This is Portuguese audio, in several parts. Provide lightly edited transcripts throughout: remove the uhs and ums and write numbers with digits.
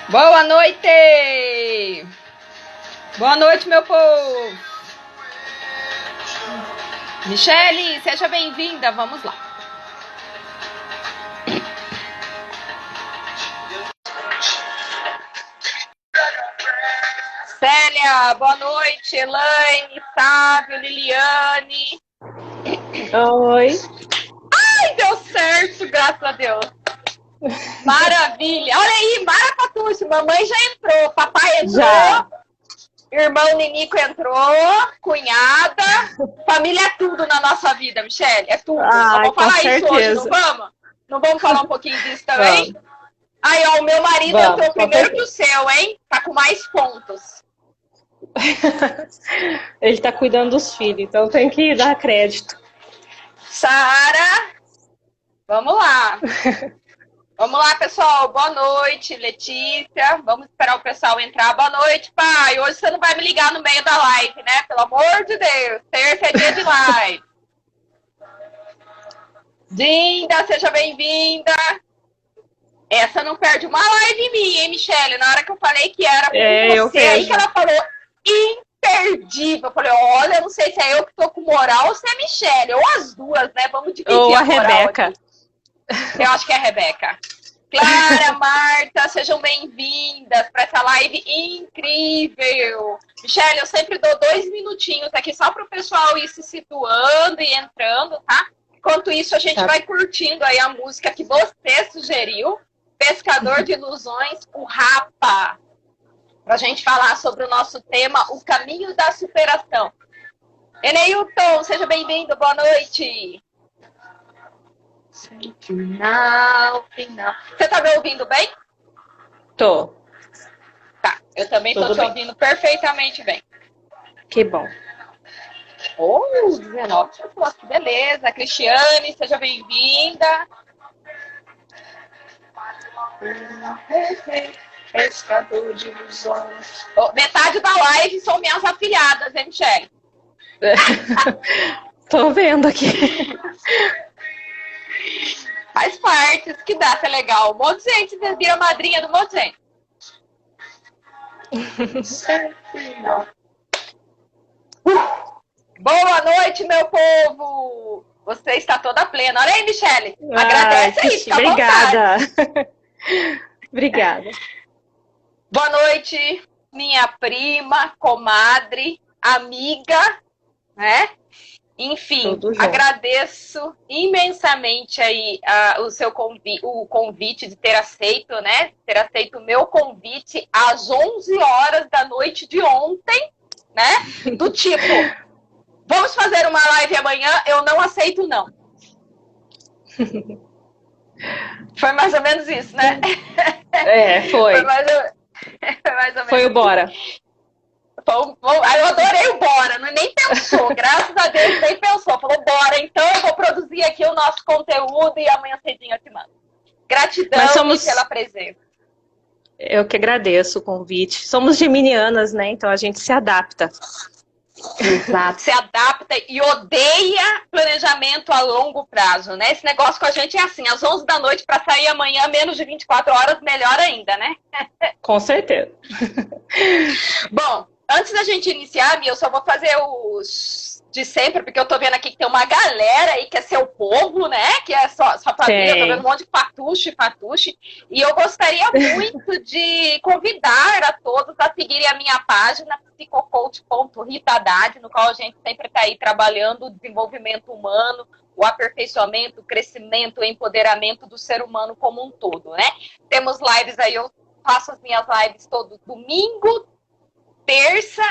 Boa noite! Boa noite, meu povo! Michele, seja bem-vinda, vamos lá. Célia, boa noite. Elaine, Sávio, Liliane. Oi. Ai, deu certo, graças a Deus. Maravilha. Olha aí, Maracatuxi, mamãe já entrou, papai entrou. Já. Irmão Ninico entrou, cunhada, família é tudo na nossa vida, Michele, é tudo. Ai, Vamos falar certeza. isso hoje, não vamos? Não vamos falar um pouquinho disso também? Vamos. Aí, ó, o meu marido entrou primeiro que o seu, hein? Tá com mais pontos. Ele tá cuidando dos filhos, então tem que dar crédito. Sara, vamos lá. Vamos lá, pessoal. Boa noite, Letícia. Vamos esperar o pessoal entrar. Boa noite, pai. Hoje você não vai me ligar no meio da live, né? Pelo amor de Deus. Terça é dia de live. Dinda, seja bem-vinda. Essa não perde uma live em mim, hein, Michele? Na hora que eu falei que era com você, aí que ela falou imperdível. Eu falei, olha, eu não sei se é eu que tô com moral ou se é a Michele. Ou as duas, né? Vamos dividir ou a moral Rebeca. Aqui. Eu acho que é a Rebeca. Clara, Marta, sejam bem-vindas para essa live incrível. Michele, eu sempre dou 2 minutinhos aqui só para o pessoal ir se situando e entrando, tá? Enquanto isso, a gente vai curtindo aí a música que você sugeriu, Pescador de Ilusões, o Rapa, para a gente falar sobre o nosso tema, o caminho da superação. Eneilton, seja bem-vindo, boa noite. Final. Você tá me ouvindo bem? Tô. Tá, eu também tô te ouvindo perfeitamente bem. Que bom. 19 pessoas, beleza. Cristiane, seja bem-vinda. Pescador de ilusões. Metade da live são minhas afilhadas, hein, Michele? Tô vendo aqui. Faz parte, isso que dá, tá legal. Um monte de gente vira madrinha do monte de gente. Boa noite, meu povo! Você está toda plena. Olha aí, Michele. Agradece aí, fica obrigada. Obrigada. Boa noite, minha prima, comadre, amiga, né? Enfim, agradeço imensamente aí o convite de ter aceito, né? Ter aceito o meu convite às 11 horas da noite de ontem, né? Do tipo, vamos fazer uma live amanhã? Eu não aceito, não. Foi mais ou menos isso, né? Foi. Foi mais ou menos foi o bora. Eu adorei o bora, nem pensou, graças a Deus nem pensou. Falou, bora, então eu vou produzir aqui o nosso conteúdo e amanhã cedinho eu te mando. Gratidão pela presença. Eu que agradeço o convite. Somos geminianas, né? Então a gente se adapta. Exato, se adapta e odeia planejamento a longo prazo, né? Esse negócio com a gente é assim, às 11 da noite para sair amanhã, menos de 24 horas, melhor ainda, né? Com certeza. Bom, antes da gente iniciar, Mia, eu só vou fazer os de sempre, porque eu tô vendo aqui que tem uma galera aí que é seu povo, né? Que é sua família, tô vendo um monte de patuche. E eu gostaria muito de convidar a todos a seguirem a minha página, psicocoach.ritadade, no qual a gente sempre está aí trabalhando o desenvolvimento humano, o aperfeiçoamento, o crescimento, o empoderamento do ser humano como um todo, né? Temos lives aí, eu faço as minhas lives todo domingo, terça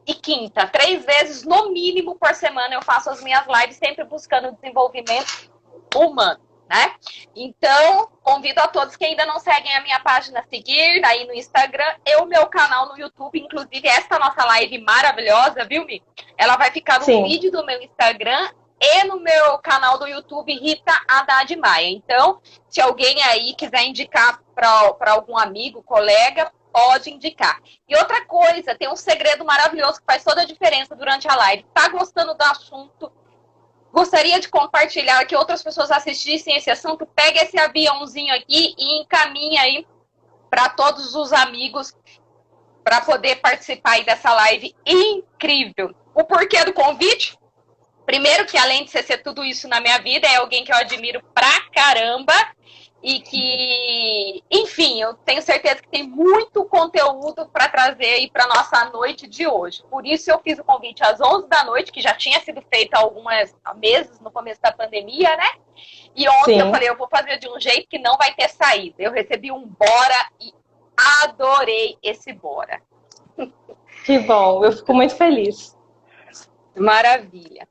e quinta. 3 vezes, no mínimo, por semana eu faço as minhas lives, sempre buscando o desenvolvimento humano, né? Então, convido a todos que ainda não seguem a minha página a seguir, aí no Instagram e o meu canal no YouTube. Inclusive, esta nossa live maravilhosa, viu, Mi? Ela vai ficar no vídeo do meu Instagram e no meu canal do YouTube, Rita Haddad Maia. Então, se alguém aí quiser indicar para algum amigo, colega, pode indicar. E outra coisa, tem um segredo maravilhoso que faz toda a diferença durante a live. Tá gostando do assunto? Gostaria de compartilhar que outras pessoas assistissem esse assunto? Pega esse aviãozinho aqui e encaminha aí para todos os amigos para poder participar aí dessa live incrível. O porquê do convite? Primeiro que além de você ser tudo isso na minha vida, é alguém que eu admiro pra caramba e que, enfim, eu tenho certeza que tem muito conteúdo para trazer aí para nossa noite de hoje. Por isso eu fiz o convite às 11 da noite, que já tinha sido feito há alguns meses no começo da pandemia, né? E ontem Sim. eu falei, eu vou fazer de um jeito que não vai ter saída. Eu recebi um bora e adorei esse bora. Que bom, eu fico muito feliz. Maravilha.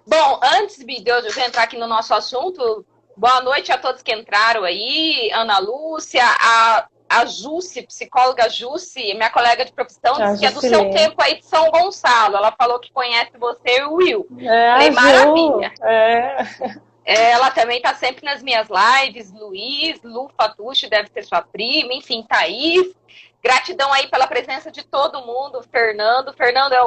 Bom, antes de eu entrar aqui no nosso assunto, boa noite a todos que entraram aí, Ana Lúcia, a Jussi, psicóloga Jussi, minha colega de profissão, disse que é do seu tempo aí de São Gonçalo. Ela falou que conhece você e o Will. Falei, maravilha. Ela também está sempre nas minhas lives, Lu Fatucci, deve ser sua prima, enfim, Thaís. Gratidão aí pela presença de todo mundo, Fernando. Fernando é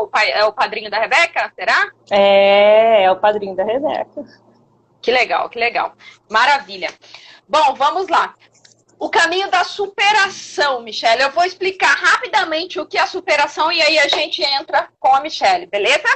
o padrinho da Rebeca, será? É o padrinho da Rebeca. Que legal, que legal. Maravilha. Bom, vamos lá. O caminho da superação, Michele. Eu vou explicar rapidamente o que é a superação e aí a gente entra com a Michele, beleza?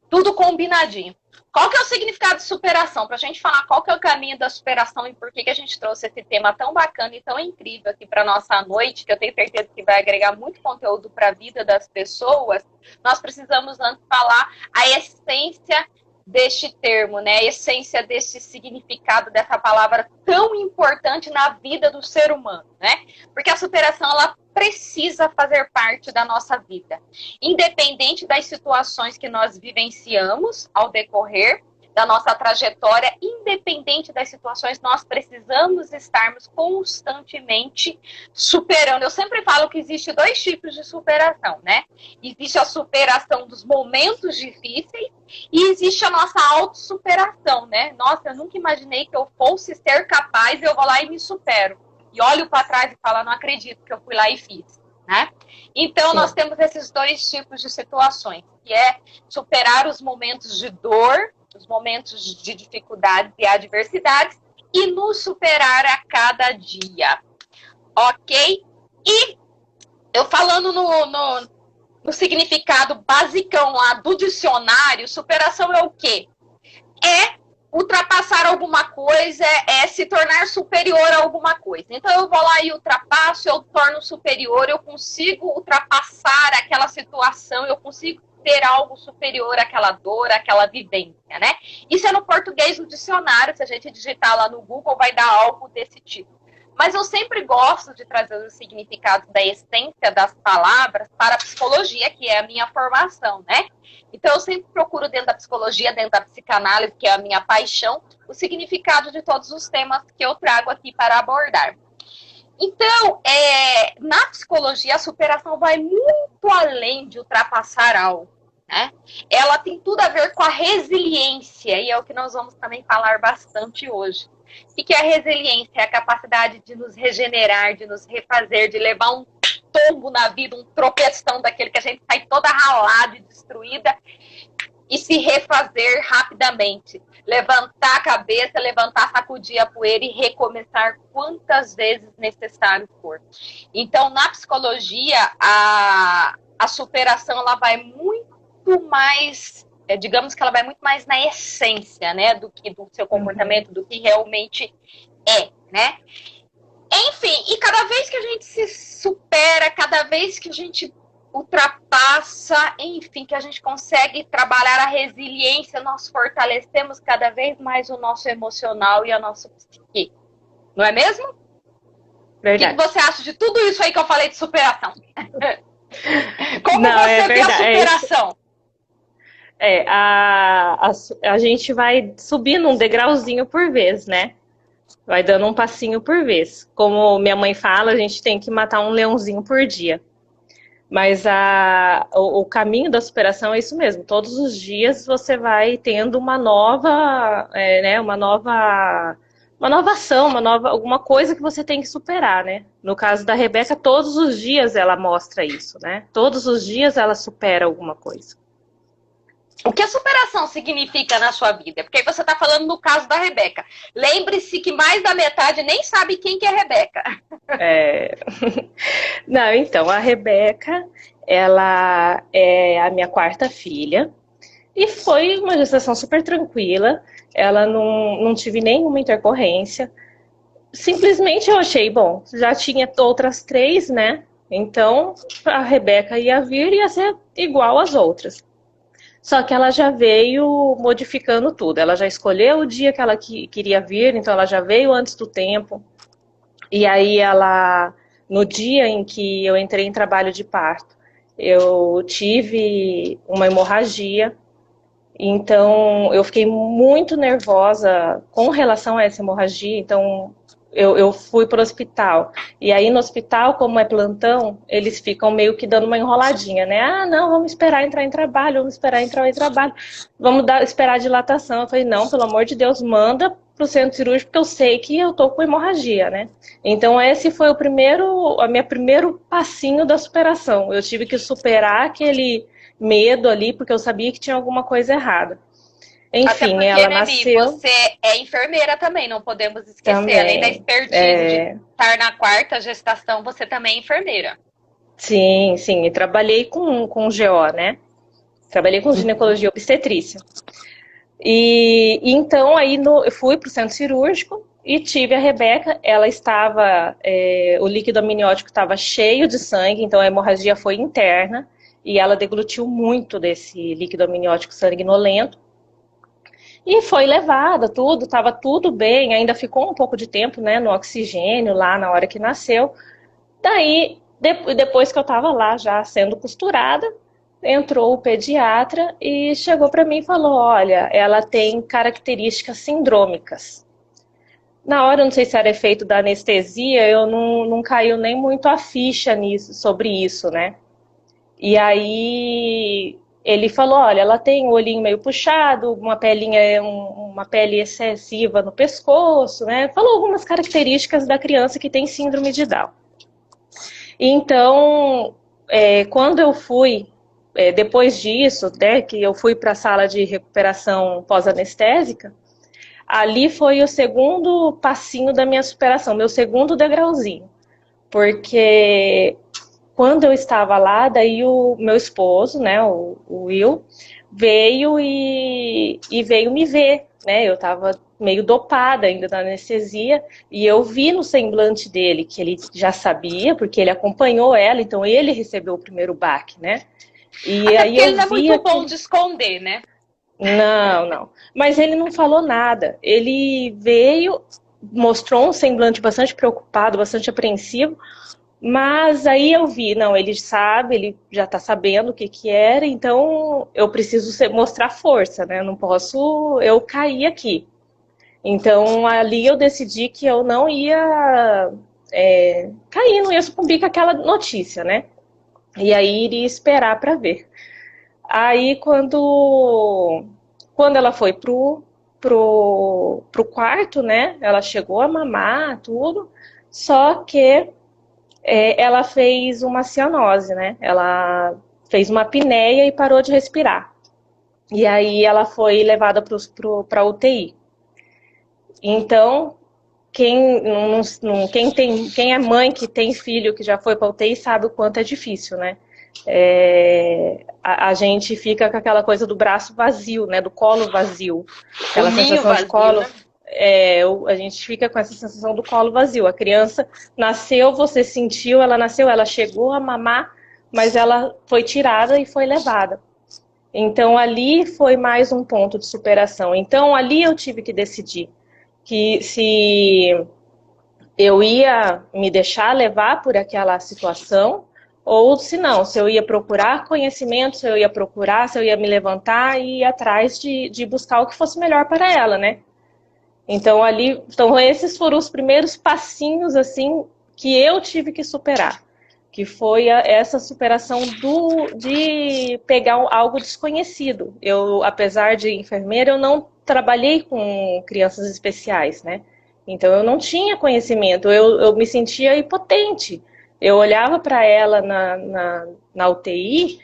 Tudo combinadinho. Qual que é o significado de superação? Para a gente falar qual que é o caminho da superação e por que a gente trouxe esse tema tão bacana e tão incrível aqui para nossa noite, que eu tenho certeza que vai agregar muito conteúdo para a vida das pessoas, nós precisamos antes falar a essência deste termo, né? A essência desse significado dessa palavra tão importante na vida do ser humano, né? Porque a superação, ela precisa fazer parte da nossa vida, independente das situações que nós vivenciamos ao decorrer da nossa trajetória, independente das situações, nós precisamos estarmos constantemente superando. Eu sempre falo que existe dois tipos de superação, né? Existe a superação dos momentos difíceis e existe a nossa autossuperação, né? Nossa, eu nunca imaginei que eu fosse ser capaz, eu vou lá e me supero. E olho para trás e falo, não acredito que eu fui lá e fiz, né? Então, nós temos esses dois tipos de situações, que é superar os momentos de dor, os momentos de dificuldades e adversidades, e nos superar a cada dia, ok? E eu falando no significado basicão lá do dicionário, superação é o quê? É ultrapassar alguma coisa, é se tornar superior a alguma coisa. Então eu vou lá e ultrapasso, eu torno superior, eu consigo ultrapassar aquela situação, eu consigo ter algo superior àquela dor, àquela vivência, né? Isso é no português, no dicionário, se a gente digitar lá no Google, vai dar algo desse tipo. Mas eu sempre gosto de trazer o significado da essência das palavras para a psicologia, que é a minha formação, né? Então, eu sempre procuro dentro da psicologia, dentro da psicanálise, que é a minha paixão, o significado de todos os temas que eu trago aqui para abordar. Então, na psicologia, a superação vai muito além de ultrapassar algo, né? Ela tem tudo a ver com a resiliência, e é o que nós vamos também falar bastante hoje. O que é a resiliência? É a capacidade de nos regenerar, de nos refazer, de levar um tombo na vida, um tropeção daquele que a gente sai toda ralada e destruída e se refazer rapidamente. Levantar a cabeça, levantar, sacudir a poeira e recomeçar quantas vezes necessário for. Então, na psicologia, a superação ela vai muito mais... digamos que ela vai muito mais na essência, né, do que do seu comportamento, do que realmente é, né? Enfim, e cada vez que a gente se supera, cada vez que a gente ultrapassa, enfim, que a gente consegue trabalhar a resiliência, nós fortalecemos cada vez mais o nosso emocional e a nossa psique. Não é mesmo? Verdade. O que você acha de tudo isso aí que eu falei de superação? Como Não, você vê a superação? A gente vai subindo um degrauzinho por vez, né? Vai dando um passinho por vez. Como minha mãe fala, a gente tem que matar um leãozinho por dia. Mas o caminho da superação é isso mesmo. Todos os dias você vai tendo uma nova, uma nova ação, alguma coisa que você tem que superar, né? No caso da Rebeca, todos os dias ela mostra isso, né? Todos os dias ela supera alguma coisa. O que a superação significa na sua vida? Porque você está falando no caso da Rebeca. Lembre-se que mais da metade nem sabe quem que é a Rebeca. É... Não, então, a Rebeca, ela é a minha quarta filha e foi uma gestação super tranquila. Ela não tive nenhuma intercorrência. Simplesmente eu achei, bom, já tinha outras três, né? Então, a Rebeca ia vir e ia ser igual às outras. Só que ela já veio modificando tudo. Ela já escolheu o dia que ela queria vir, então ela já veio antes do tempo. E aí no dia em que eu entrei em trabalho de parto, eu tive uma hemorragia. Então eu fiquei muito nervosa com relação a essa hemorragia. Então eu fui para o hospital. E aí no hospital, como é plantão, eles ficam meio que dando uma enroladinha, né? Ah, não, vamos esperar entrar em trabalho, vamos esperar entrar em trabalho, esperar a dilatação. Eu falei, não, pelo amor de Deus, manda para o centro cirúrgico, porque eu sei que eu tô com hemorragia, né? Então esse foi a minha primeiro passinho da superação. Eu tive que superar aquele medo ali, porque eu sabia que tinha alguma coisa errada. Enfim, porque, ela né, nasceu... você é enfermeira também, não podemos esquecer. Também, além da expertise de estar na quarta gestação, você também é enfermeira. Sim, sim. E trabalhei com GO, né? Trabalhei com ginecologia e obstetrícia. E então aí eu fui para o centro cirúrgico e tive a Rebeca. Ela estava, o líquido amniótico estava cheio de sangue, então a hemorragia foi interna e ela deglutiu muito desse líquido amniótico sanguinolento. E foi levada, estava tudo bem, ainda ficou um pouco de tempo, né, no oxigênio lá na hora que nasceu. Daí, depois que eu estava lá já sendo costurada, entrou o pediatra e chegou para mim e falou, olha, ela tem características sindrômicas. Na hora, não sei se era efeito da anestesia, eu não caiu nem muito a ficha sobre isso, né? E aí ele falou, olha, ela tem o olhinho meio puxado, uma pele excessiva no pescoço, né? Falou algumas características da criança que tem síndrome de Down. Então, quando eu fui, depois disso, né, que eu fui para a sala de recuperação pós-anestésica, ali foi o segundo passinho da minha superação, meu segundo degrauzinho. Porque quando eu estava lá, daí o meu esposo, né, o Will, veio e veio me ver, né? Eu estava meio dopada ainda da anestesia e eu vi no semblante dele que ele já sabia, porque ele acompanhou ela, então ele recebeu o primeiro baque, né? E até aí porque ele não é muito que... bom de esconder, né? Não. Mas ele não falou nada. Ele veio, mostrou um semblante bastante preocupado, bastante apreensivo, mas aí eu vi, não, ele sabe, ele já tá sabendo o que era, então eu preciso mostrar força, né? Não posso eu cair aqui. Então ali eu decidi que eu não ia cair, não ia sucumbir com aquela notícia, né? E aí iria esperar para ver. Aí quando ela foi pro quarto, né? Ela chegou a mamar, tudo, só que ela fez uma cianose, né? Ela fez uma apneia e parou de respirar. E aí ela foi levada para UTI. Então, quem é mãe que tem filho que já foi para UTI sabe o quanto é difícil, né? A gente fica com aquela coisa do braço vazio, né? Do colo vazio. Aquela sensação vazio, de colo. Né? A gente fica com essa sensação do colo vazio. A criança nasceu, você sentiu, ela nasceu, ela chegou a mamar, mas ela foi tirada e foi levada. Então ali foi mais um ponto de superação. Então ali eu tive que decidir que se eu ia me deixar levar por aquela situação, ou se não, se eu ia procurar conhecimento, se eu ia me levantar e ir atrás de buscar o que fosse melhor para ela, né? Então esses foram os primeiros passinhos assim que eu tive que superar, que foi essa superação de pegar algo desconhecido. Eu, apesar de enfermeira, eu não trabalhei com crianças especiais, né? Então eu não tinha conhecimento, eu me sentia impotente. Eu olhava para ela na UTI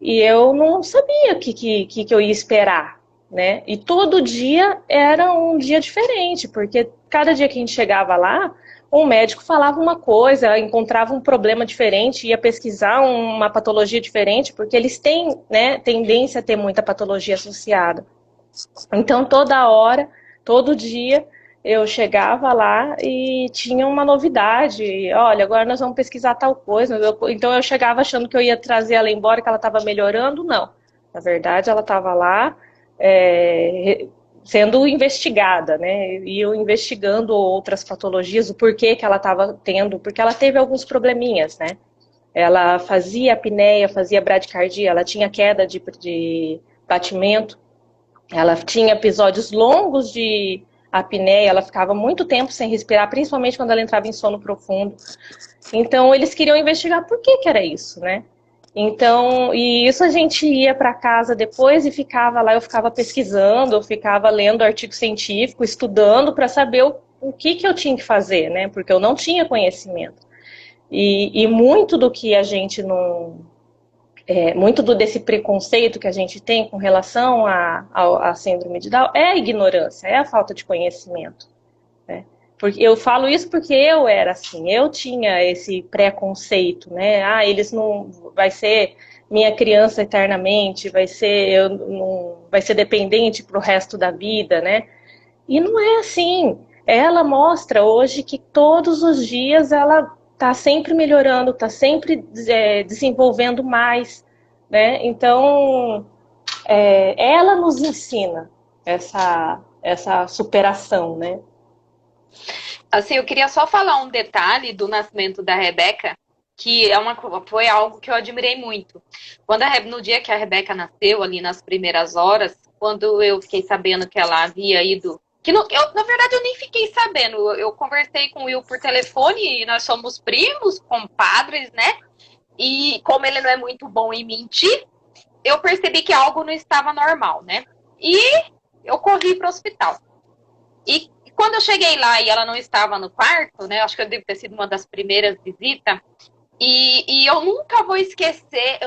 E eu não sabia o que eu ia esperar, né? E todo dia era um dia diferente, porque cada dia que a gente chegava lá, um médico falava uma coisa, encontrava um problema diferente, ia pesquisar uma patologia diferente, porque eles têm, né, tendência a ter muita patologia associada. Então, toda hora, todo dia, eu chegava lá e tinha uma novidade. Olha, agora nós vamos pesquisar tal coisa. Então, eu chegava achando que eu ia trazer ela embora, que ela estava melhorando. Não. Na verdade, ela estava lá sendo investigada, né? E eu investigando outras patologias, o porquê que ela estava tendo, porque ela teve alguns probleminhas, né? Ela fazia apneia, fazia bradicardia, ela tinha queda de batimento. Ela tinha episódios longos de apneia, ela ficava muito tempo sem respirar, principalmente quando ela entrava em sono profundo. Então, eles queriam investigar por que era isso, né? Então, e isso a gente ia para casa depois e ficava lá, eu ficava pesquisando, eu ficava lendo artigo científico, estudando para saber o que eu tinha que fazer, né? Porque eu não tinha conhecimento. E muito do que a gente não... muito desse preconceito que a gente tem com relação à síndrome de Down é a ignorância, é a falta de conhecimento, né? Porque eu falo isso porque eu era assim, eu tinha esse preconceito, né? Ah, eles não... vai ser minha criança eternamente, vai ser dependente pro resto da vida, né? E não é assim. Ela mostra hoje que todos os dias ela está sempre melhorando, está sempre desenvolvendo mais, né? Então, ela nos ensina essa superação, né? Assim, eu queria só falar um detalhe do nascimento da Rebeca, que foi algo que eu admirei muito. No dia que a Rebeca nasceu, ali nas primeiras horas, quando eu fiquei sabendo que ela havia ido... na verdade, eu nem fiquei sabendo. Eu conversei com o Will por telefone, e nós somos primos, compadres, né? E como ele não é muito bom em mentir, eu percebi que algo não estava normal, né? E eu corri para o hospital. E quando eu cheguei lá e ela não estava no quarto, né? Acho que eu devo ter sido uma das primeiras visitas. E eu nunca vou esquecer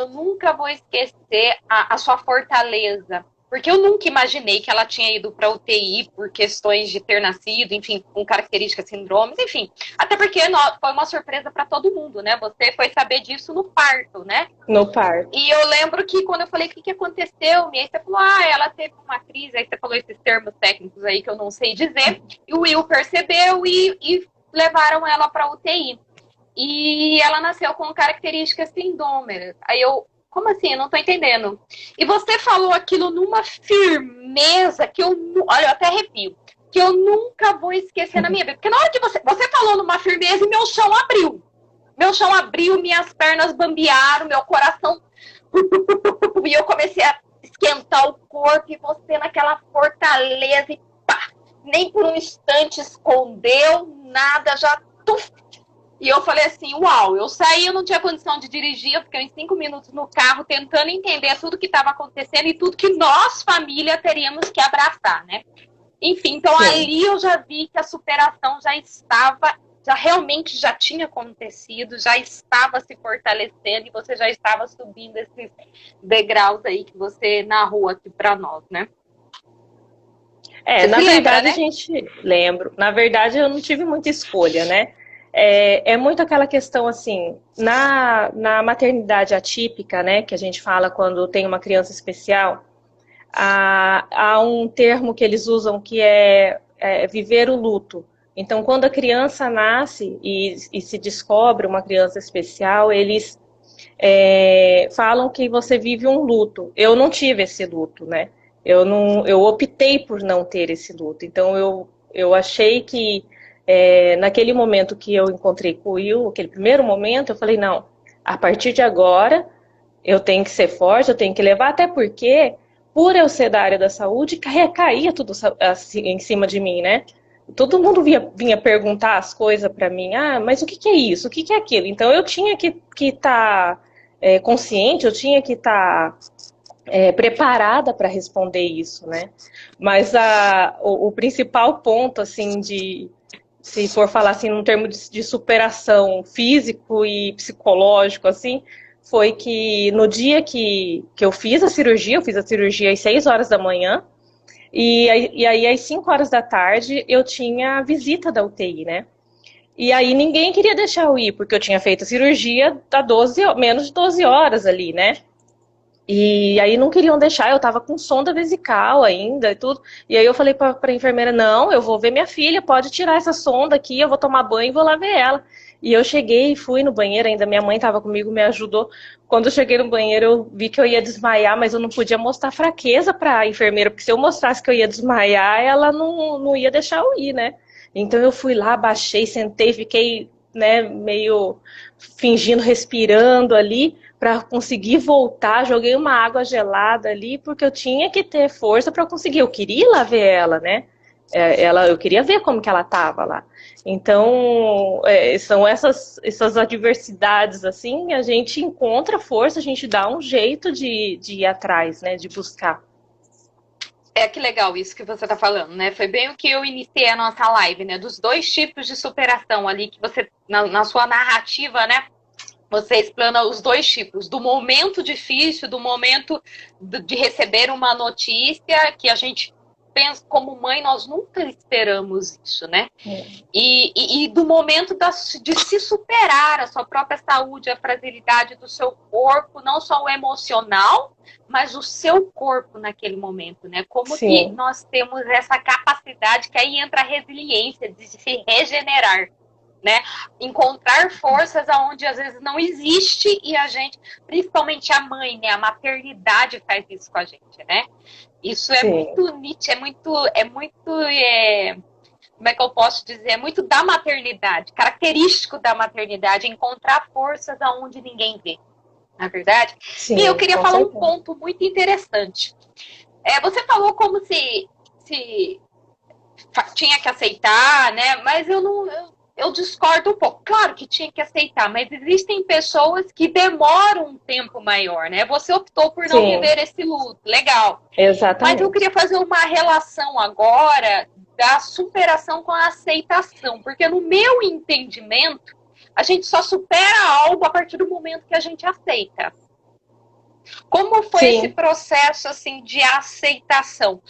a sua fortaleza. Porque eu nunca imaginei que ela tinha ido para UTI por questões de ter nascido, enfim, com características, síndromes, enfim. Até porque foi uma surpresa para todo mundo, né? Você foi saber disso no parto, né? No parto. E eu lembro que quando eu falei o que aconteceu, e aí você falou, ela teve uma crise, aí você falou esses termos técnicos aí que eu não sei dizer, e o Will percebeu e levaram ela para UTI. E ela nasceu com características sindômeras. Aí eu, como assim? Eu não tô entendendo. E você falou aquilo numa firmeza que olha, eu até arrepio, que eu nunca vou esquecer na minha vida. Porque na hora que você falou numa firmeza e meu chão abriu. Meu chão abriu, minhas pernas bambearam, meu coração... E eu comecei a esquentar o corpo e você naquela fortaleza e pá! Nem por um instante escondeu, nada, já... E eu falei assim, uau, eu saí, eu não tinha condição de dirigir, eu fiquei uns 5 minutos no carro tentando entender tudo que estava acontecendo e tudo que nós, família, teríamos que abraçar, né? Enfim, então Sim. Ali eu já vi que a superação realmente já tinha acontecido, já estava se fortalecendo e você já estava subindo esses degraus aí que você narrou aqui para nós, né? Na verdade, né? A gente lembra. Na verdade, eu não tive muita escolha, né? É muito aquela questão assim, na maternidade atípica, né, que a gente fala quando tem uma criança especial, há um termo que eles usam que é viver o luto. Então, quando a criança nasce e se descobre uma criança especial, eles falam que você vive um luto. Eu não tive esse luto, né? Eu optei por não ter esse luto. Então, eu achei que naquele momento que eu encontrei com o Will, aquele primeiro momento, eu falei, não, a partir de agora eu tenho que ser forte, eu tenho que levar, até porque, por eu ser da área da saúde, caía tudo assim, em cima de mim, né? Todo mundo vinha perguntar as coisas para mim, mas o que é isso? O que é aquilo? Então eu tinha que estar consciente, eu tinha que estar preparada para responder isso, né? Mas o principal ponto, assim, se for falar assim num termo de superação físico e psicológico, assim, foi que no dia que eu fiz a cirurgia às 6 horas da manhã, e aí às 5 horas da tarde eu tinha a visita da UTI, né? E aí ninguém queria deixar eu ir, porque eu tinha feito a cirurgia há menos de 12 horas ali, né? E aí não queriam deixar, eu tava com sonda vesical ainda e tudo. E aí eu falei pra enfermeira, não, eu vou ver minha filha, pode tirar essa sonda aqui, eu vou tomar banho e vou lá ver ela. E eu cheguei e fui no banheiro, ainda minha mãe tava comigo, me ajudou. Quando eu cheguei no banheiro, eu vi que eu ia desmaiar, mas eu não podia mostrar fraqueza pra enfermeira, porque se eu mostrasse que eu ia desmaiar, ela não ia deixar eu ir, né? Então eu fui lá, baixei, sentei, fiquei, né, meio fingindo, respirando ali, para conseguir voltar. Joguei uma água gelada ali, porque eu tinha que ter força para conseguir. Eu queria ir lá ver ela, né? Eu queria ver como que ela estava lá. Então, são essas adversidades, assim, a gente encontra força, a gente dá um jeito de ir atrás, né? De buscar. Que legal isso que você está falando, né? Foi bem o que eu iniciei a nossa live, né? Dos 2 tipos de superação ali que você, na sua narrativa, né? Você explana os 2 tipos, do momento difícil, do momento de receber uma notícia que a gente pensa, como mãe, nós nunca esperamos isso, né? E do momento de se superar a sua própria saúde, a fragilidade do seu corpo, não só o emocional, mas o seu corpo naquele momento, né? Como Sim. que nós temos essa capacidade, que aí entra a resiliência, de se regenerar, né? Encontrar forças aonde às vezes não existe, e a gente, principalmente a mãe, né? A maternidade faz isso com a gente, né? Isso é muito nítido, como é que eu posso dizer? É muito da maternidade, característico da maternidade, encontrar forças aonde ninguém vê, na verdade? Sim, e eu queria falar um ponto muito interessante. Você falou como se tinha que aceitar, né? Mas eu discordo um pouco. Claro que tinha que aceitar, mas existem pessoas que demoram um tempo maior, né? Você optou por não viver esse luto. Legal. Exatamente. Mas eu queria fazer uma relação agora da superação com a aceitação. Porque no meu entendimento, a gente só supera algo a partir do momento que a gente aceita. Como foi esse processo, assim, de aceitação?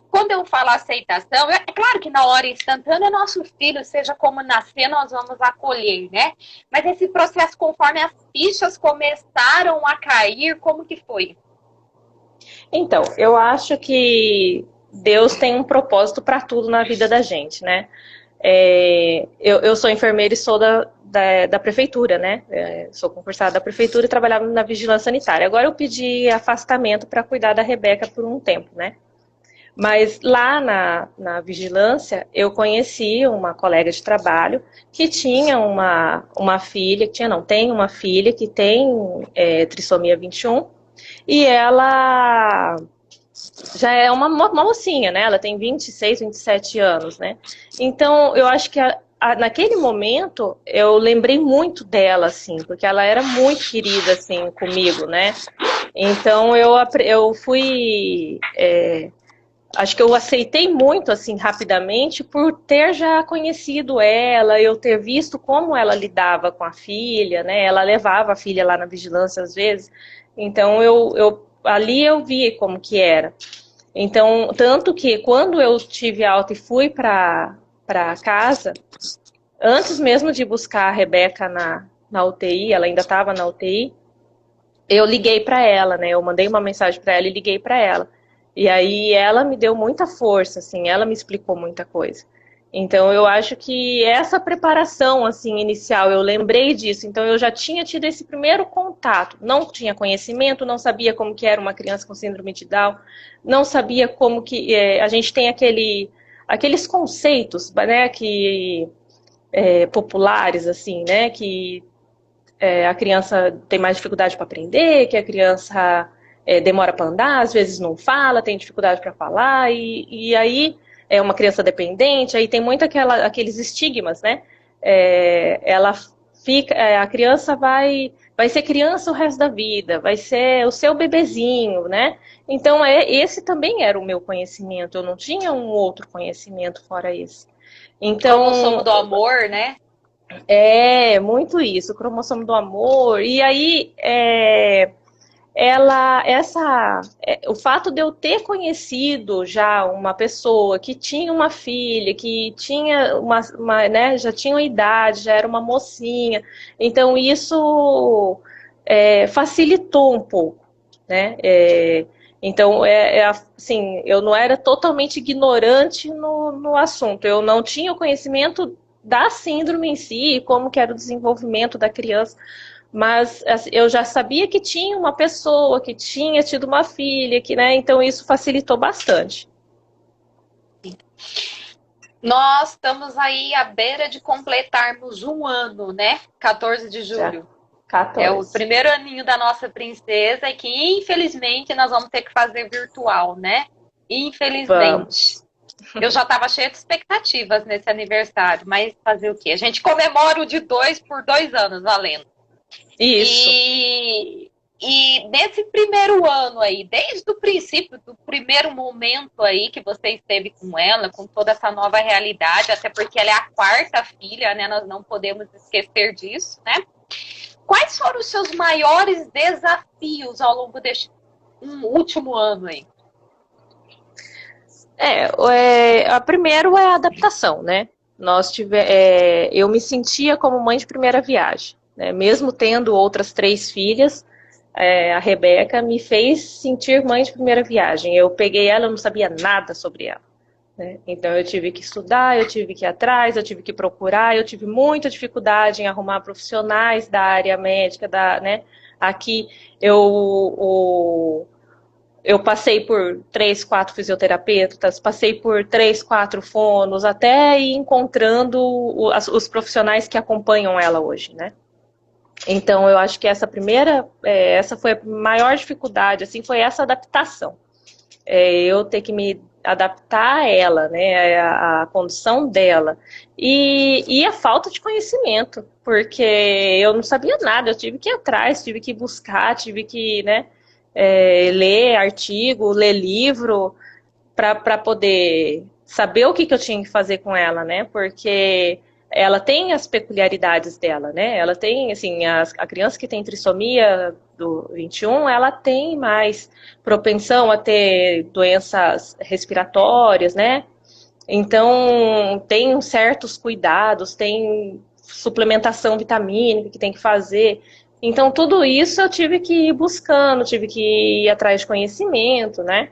Quando eu falo aceitação, é claro que na hora instantânea, nosso filho, seja como nascer, nós vamos acolher, né? Mas esse processo, conforme as fichas começaram a cair, como que foi? Então, eu acho que Deus tem um propósito para tudo na vida da gente, né? Eu sou enfermeira e sou da prefeitura, né? Sou concursada da prefeitura e trabalhava na vigilância sanitária. Agora eu pedi afastamento para cuidar da Rebeca por um tempo, né? Mas lá na vigilância, eu conheci uma colega de trabalho que tinha uma filha, tem uma filha que tem trissomia 21, e ela já é uma mocinha, né? Ela tem 26, 27 anos, né? Então, eu acho que naquele momento, eu lembrei muito dela, assim, porque ela era muito querida, assim, comigo, né? Então, eu fui... acho que eu aceitei muito, assim, rapidamente, por ter já conhecido ela, eu ter visto como ela lidava com a filha, né? Ela levava a filha lá na vigilância às vezes. Então, ali eu vi como que era. Então, tanto que quando eu tive alta e fui para casa, antes mesmo de buscar a Rebeca na UTI, ela ainda estava na UTI, eu liguei para ela, né? Eu mandei uma mensagem para ela e liguei para ela. E aí ela me deu muita força, assim, ela me explicou muita coisa. Então eu acho que essa preparação, assim, inicial, eu lembrei disso. Então eu já tinha tido esse primeiro contato. Não tinha conhecimento, não sabia como que era uma criança com síndrome de Down, não sabia como que a gente tem aqueles conceitos, né, populares, assim, né, que a criança tem mais dificuldade para aprender, que a criança demora para andar, às vezes não fala, tem dificuldade para falar, e aí é uma criança dependente, aí tem muito aqueles estigmas, né? Ela fica, a criança vai ser criança o resto da vida, vai ser o seu bebezinho, né? Então esse também era o meu conhecimento, eu não tinha um outro conhecimento fora esse. Então, como somos do amor, né? É, muito isso, o cromossomo do amor. E aí, o fato de eu ter conhecido já uma pessoa que tinha uma filha, que tinha né, já tinha uma idade, já era uma mocinha, então isso facilitou um pouco, né? Então, assim, eu não era totalmente ignorante no assunto, eu não tinha o conhecimento da síndrome em si, como que era o desenvolvimento da criança, mas assim, eu já sabia que tinha uma pessoa que tinha tido uma filha, que, né? Então isso facilitou bastante. Nós estamos aí à beira de completarmos um ano, né? 14 de Já julho. 14. É o primeiro aninho da nossa princesa e que, infelizmente, nós vamos ter que fazer virtual, né? Infelizmente. Vamos. Eu já estava cheia de expectativas nesse aniversário, mas fazer o quê? A gente comemora o de 2 por 2 anos, valendo. Isso. E nesse primeiro ano aí, desde o princípio, do primeiro momento aí que você esteve com ela, com toda essa nova realidade, até porque ela é a quarta filha, né? Nós não podemos esquecer disso, né? Quais foram os seus maiores desafios ao longo deste último ano aí? A primeiro é a adaptação, né? Eu me sentia como mãe de primeira viagem, né? Mesmo tendo outras 3 filhas, a Rebeca me fez sentir mãe de primeira viagem. Eu peguei ela, eu não sabia nada sobre ela, né? Então eu tive que estudar, eu tive que ir atrás, eu tive que procurar, eu tive muita dificuldade em arrumar profissionais da área médica, né? Aqui eu passei por 3, 4 fisioterapeutas, passei por 3, 4 fonos, até ir encontrando os profissionais que acompanham ela hoje, né? Então, eu acho que essa foi a maior dificuldade, assim, foi essa adaptação. Eu ter que me adaptar a ela, né, a condição dela. E a falta de conhecimento, porque eu não sabia nada, eu tive que ir atrás, tive que buscar, tive que, né, ler artigo, ler livro, para poder saber o que eu tinha que fazer com ela, né? Porque ela tem as peculiaridades dela, né? Ela tem, assim, a criança que tem trissomia do 21, ela tem mais propensão a ter doenças respiratórias, né? Então, tem certos cuidados, tem suplementação vitamínica que tem que fazer. Então, tudo isso eu tive que ir buscando, tive que ir atrás de conhecimento, né?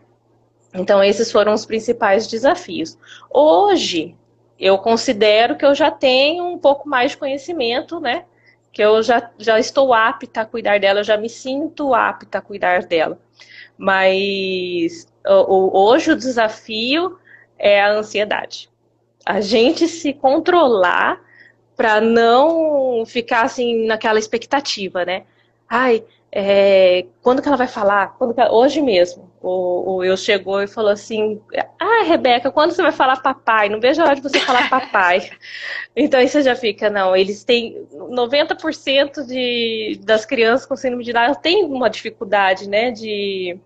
Então, esses foram os principais desafios. Hoje, eu considero que eu já tenho um pouco mais de conhecimento, né? Que eu já estou apta a cuidar dela, eu já me sinto apta a cuidar dela. Mas hoje o desafio é a ansiedade. A gente se controlar para não ficar assim naquela expectativa, né? Ai, quando que ela vai falar? Hoje mesmo, o Will chegou e falou assim: Ah, Rebeca, quando você vai falar papai? Não vejo a hora de você falar papai. Então aí você já fica, não, eles têm 90% das crianças com síndrome de Down têm uma dificuldade, né, de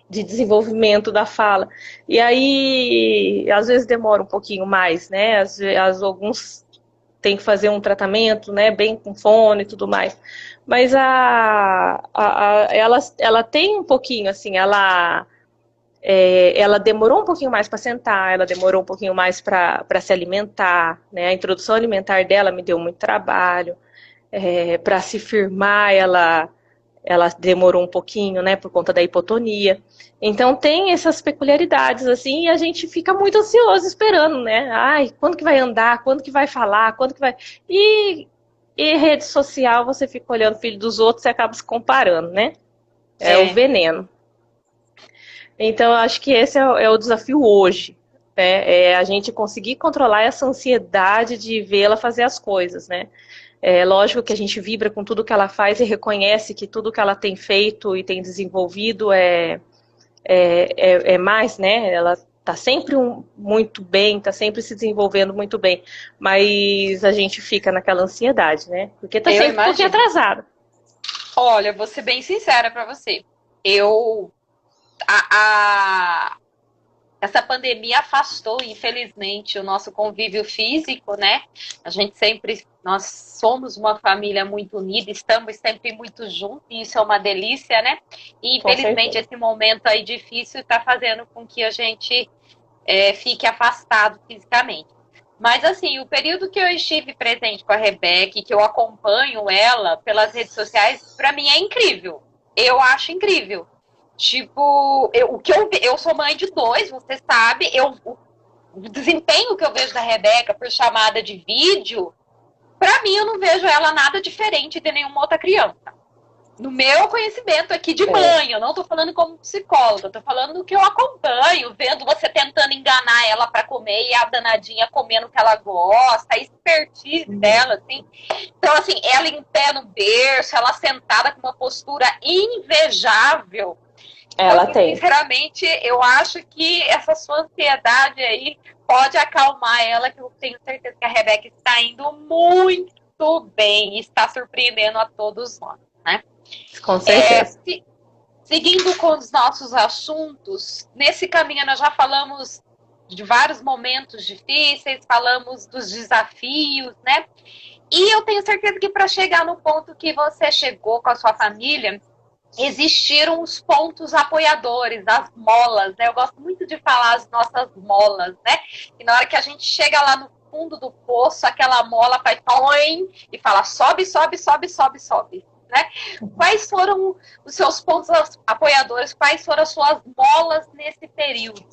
desenvolvimento da fala. E aí, às vezes demora um pouquinho mais, né? Alguns têm que fazer um tratamento, né? Bem com fone e tudo mais. Mas ela tem um pouquinho, assim, ela demorou um pouquinho mais para sentar, ela demorou um pouquinho mais para se alimentar, né? A introdução alimentar dela me deu muito trabalho. Para se firmar, ela demorou um pouquinho, né, por conta da hipotonia. Então tem essas peculiaridades, assim, e a gente fica muito ansioso esperando, né? Ai, quando que vai andar? Quando que vai falar? Quando que vai... E rede social, você fica olhando o filho dos outros e acaba se comparando, né? É o veneno. Então, eu acho que esse é o desafio hoje, né? É a gente conseguir controlar essa ansiedade de vê-la fazer as coisas, né? É lógico que a gente vibra com tudo que ela faz e reconhece que tudo que ela tem feito e tem desenvolvido é mais, né? Ela está sempre muito bem, está sempre se desenvolvendo muito bem, mas a gente fica naquela ansiedade, né? Porque está sempre um pouquinho atrasada. Olha, vou ser bem sincera para você. essa pandemia afastou, infelizmente, o nosso convívio físico, né? Nós somos uma família muito unida, estamos sempre muito juntos, e isso é uma delícia, né? E, infelizmente, esse momento aí difícil está fazendo com que a gente fique afastado fisicamente. Mas, assim, o período que eu estive presente com a Rebeca, que eu acompanho ela pelas redes sociais, para mim é incrível. Eu acho incrível. Tipo, eu sou mãe de 2, você sabe, o desempenho que eu vejo da Rebeca por chamada de vídeo, pra mim eu não vejo ela nada diferente de nenhuma outra criança. No meu conhecimento aqui de mãe, eu não tô falando como psicóloga, eu tô falando do que eu acompanho, vendo você tentando enganar ela para comer e a danadinha comendo o que ela gosta, a expertise dela, assim. Então, assim, ela em pé no berço, ela sentada com uma postura invejável. Ela então, tem. Sinceramente, eu acho que essa sua ansiedade aí pode acalmar ela, que eu tenho certeza que a Rebeca está indo muito bem e está surpreendendo a todos nós, né? Com certeza. Seguindo com os nossos assuntos, nesse caminho nós já falamos de vários momentos difíceis, falamos dos desafios, né? E eu tenho certeza que para chegar no ponto que você chegou com a sua família, existiram os pontos apoiadores, as molas, né? Eu gosto muito de falar as nossas molas, né? E na hora que a gente chega lá no fundo do poço, aquela mola faz toim e fala sobe, sobe, sobe, sobe, sobe, né? Quais foram os seus pontos apoiadores? Quais foram as suas molas nesse período?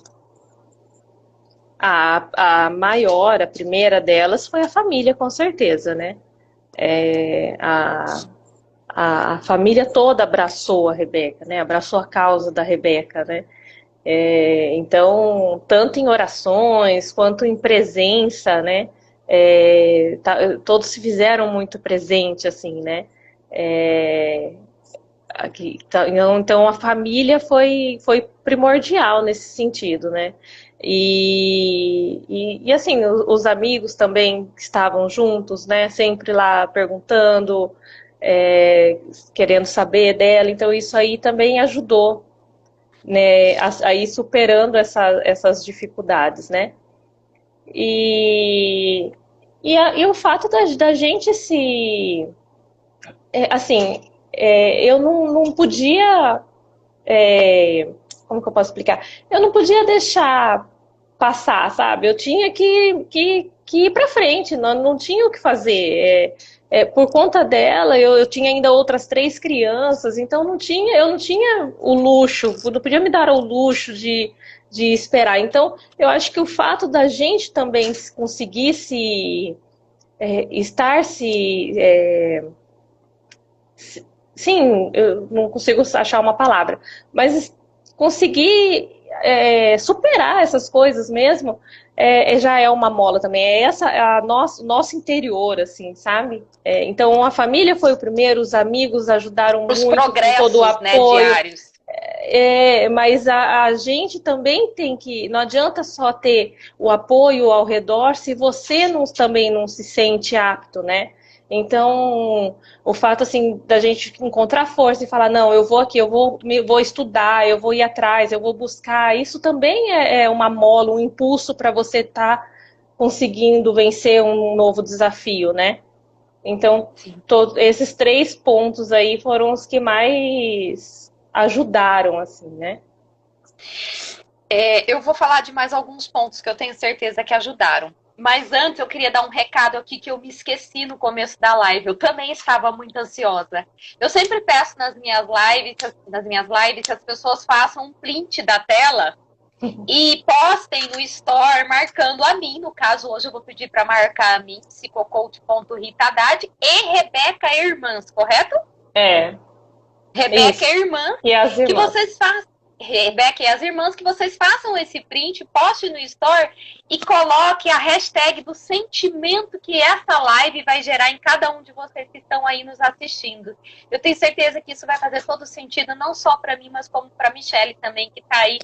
A maior, a primeira delas foi a família, com certeza, né? A família toda abraçou a Rebeca, né? Abraçou a causa da Rebeca, né? Então, tanto em orações quanto em presença, né? Todos se fizeram muito presente, assim, né? Então a família foi primordial nesse sentido, né? E assim, os amigos também que estavam juntos, né? Sempre lá perguntando, querendo saber dela. Então isso aí também ajudou, né? A ir superando essas dificuldades, né? E o fato da gente se... assim, eu não podia... como que eu posso explicar? Eu não podia deixar passar, sabe? Eu tinha que ir para frente, não tinha o que fazer. Por conta dela, eu tinha ainda outras 3 crianças, então eu não tinha o luxo, não podia me dar o luxo de esperar. Então, eu acho que o fato da gente também conseguir estar sim, eu não consigo achar uma palavra, mas conseguir superar essas coisas mesmo já é uma mola também. Nosso interior, assim, sabe? Então a família foi o primeiro, os amigos ajudaram Os muito progressos, com todo o apoio. Né, diários. Mas a gente também tem que... Não adianta só ter o apoio ao redor se você também não se sente apto, né? Então, o fato assim da gente encontrar força e falar, não, eu vou aqui, eu vou estudar, eu vou ir atrás, eu vou buscar, isso também é uma mola, um impulso para você estar conseguindo vencer um novo desafio, né? Então, esses 3 pontos aí foram os que mais ajudaram, assim, né? Eu vou falar de mais alguns pontos que eu tenho certeza que ajudaram. Mas antes eu queria dar um recado aqui que eu me esqueci no começo da live. Eu também estava muito ansiosa. Eu sempre peço nas minhas lives que as pessoas façam um print da tela e postem no store marcando a mim. No caso, hoje eu vou pedir para marcar a mim, psicocoach.ritadade e Rebeca Irmãs, correto? Rebeca Irmã, e as irmãs. Que vocês façam. Rebeca e as irmãs, que vocês façam esse print, poste no store e coloque a hashtag do sentimento que essa live vai gerar em cada um de vocês que estão aí nos assistindo. Eu tenho certeza que isso vai fazer todo sentido, não só para mim, mas como para a Michelle também, que está aí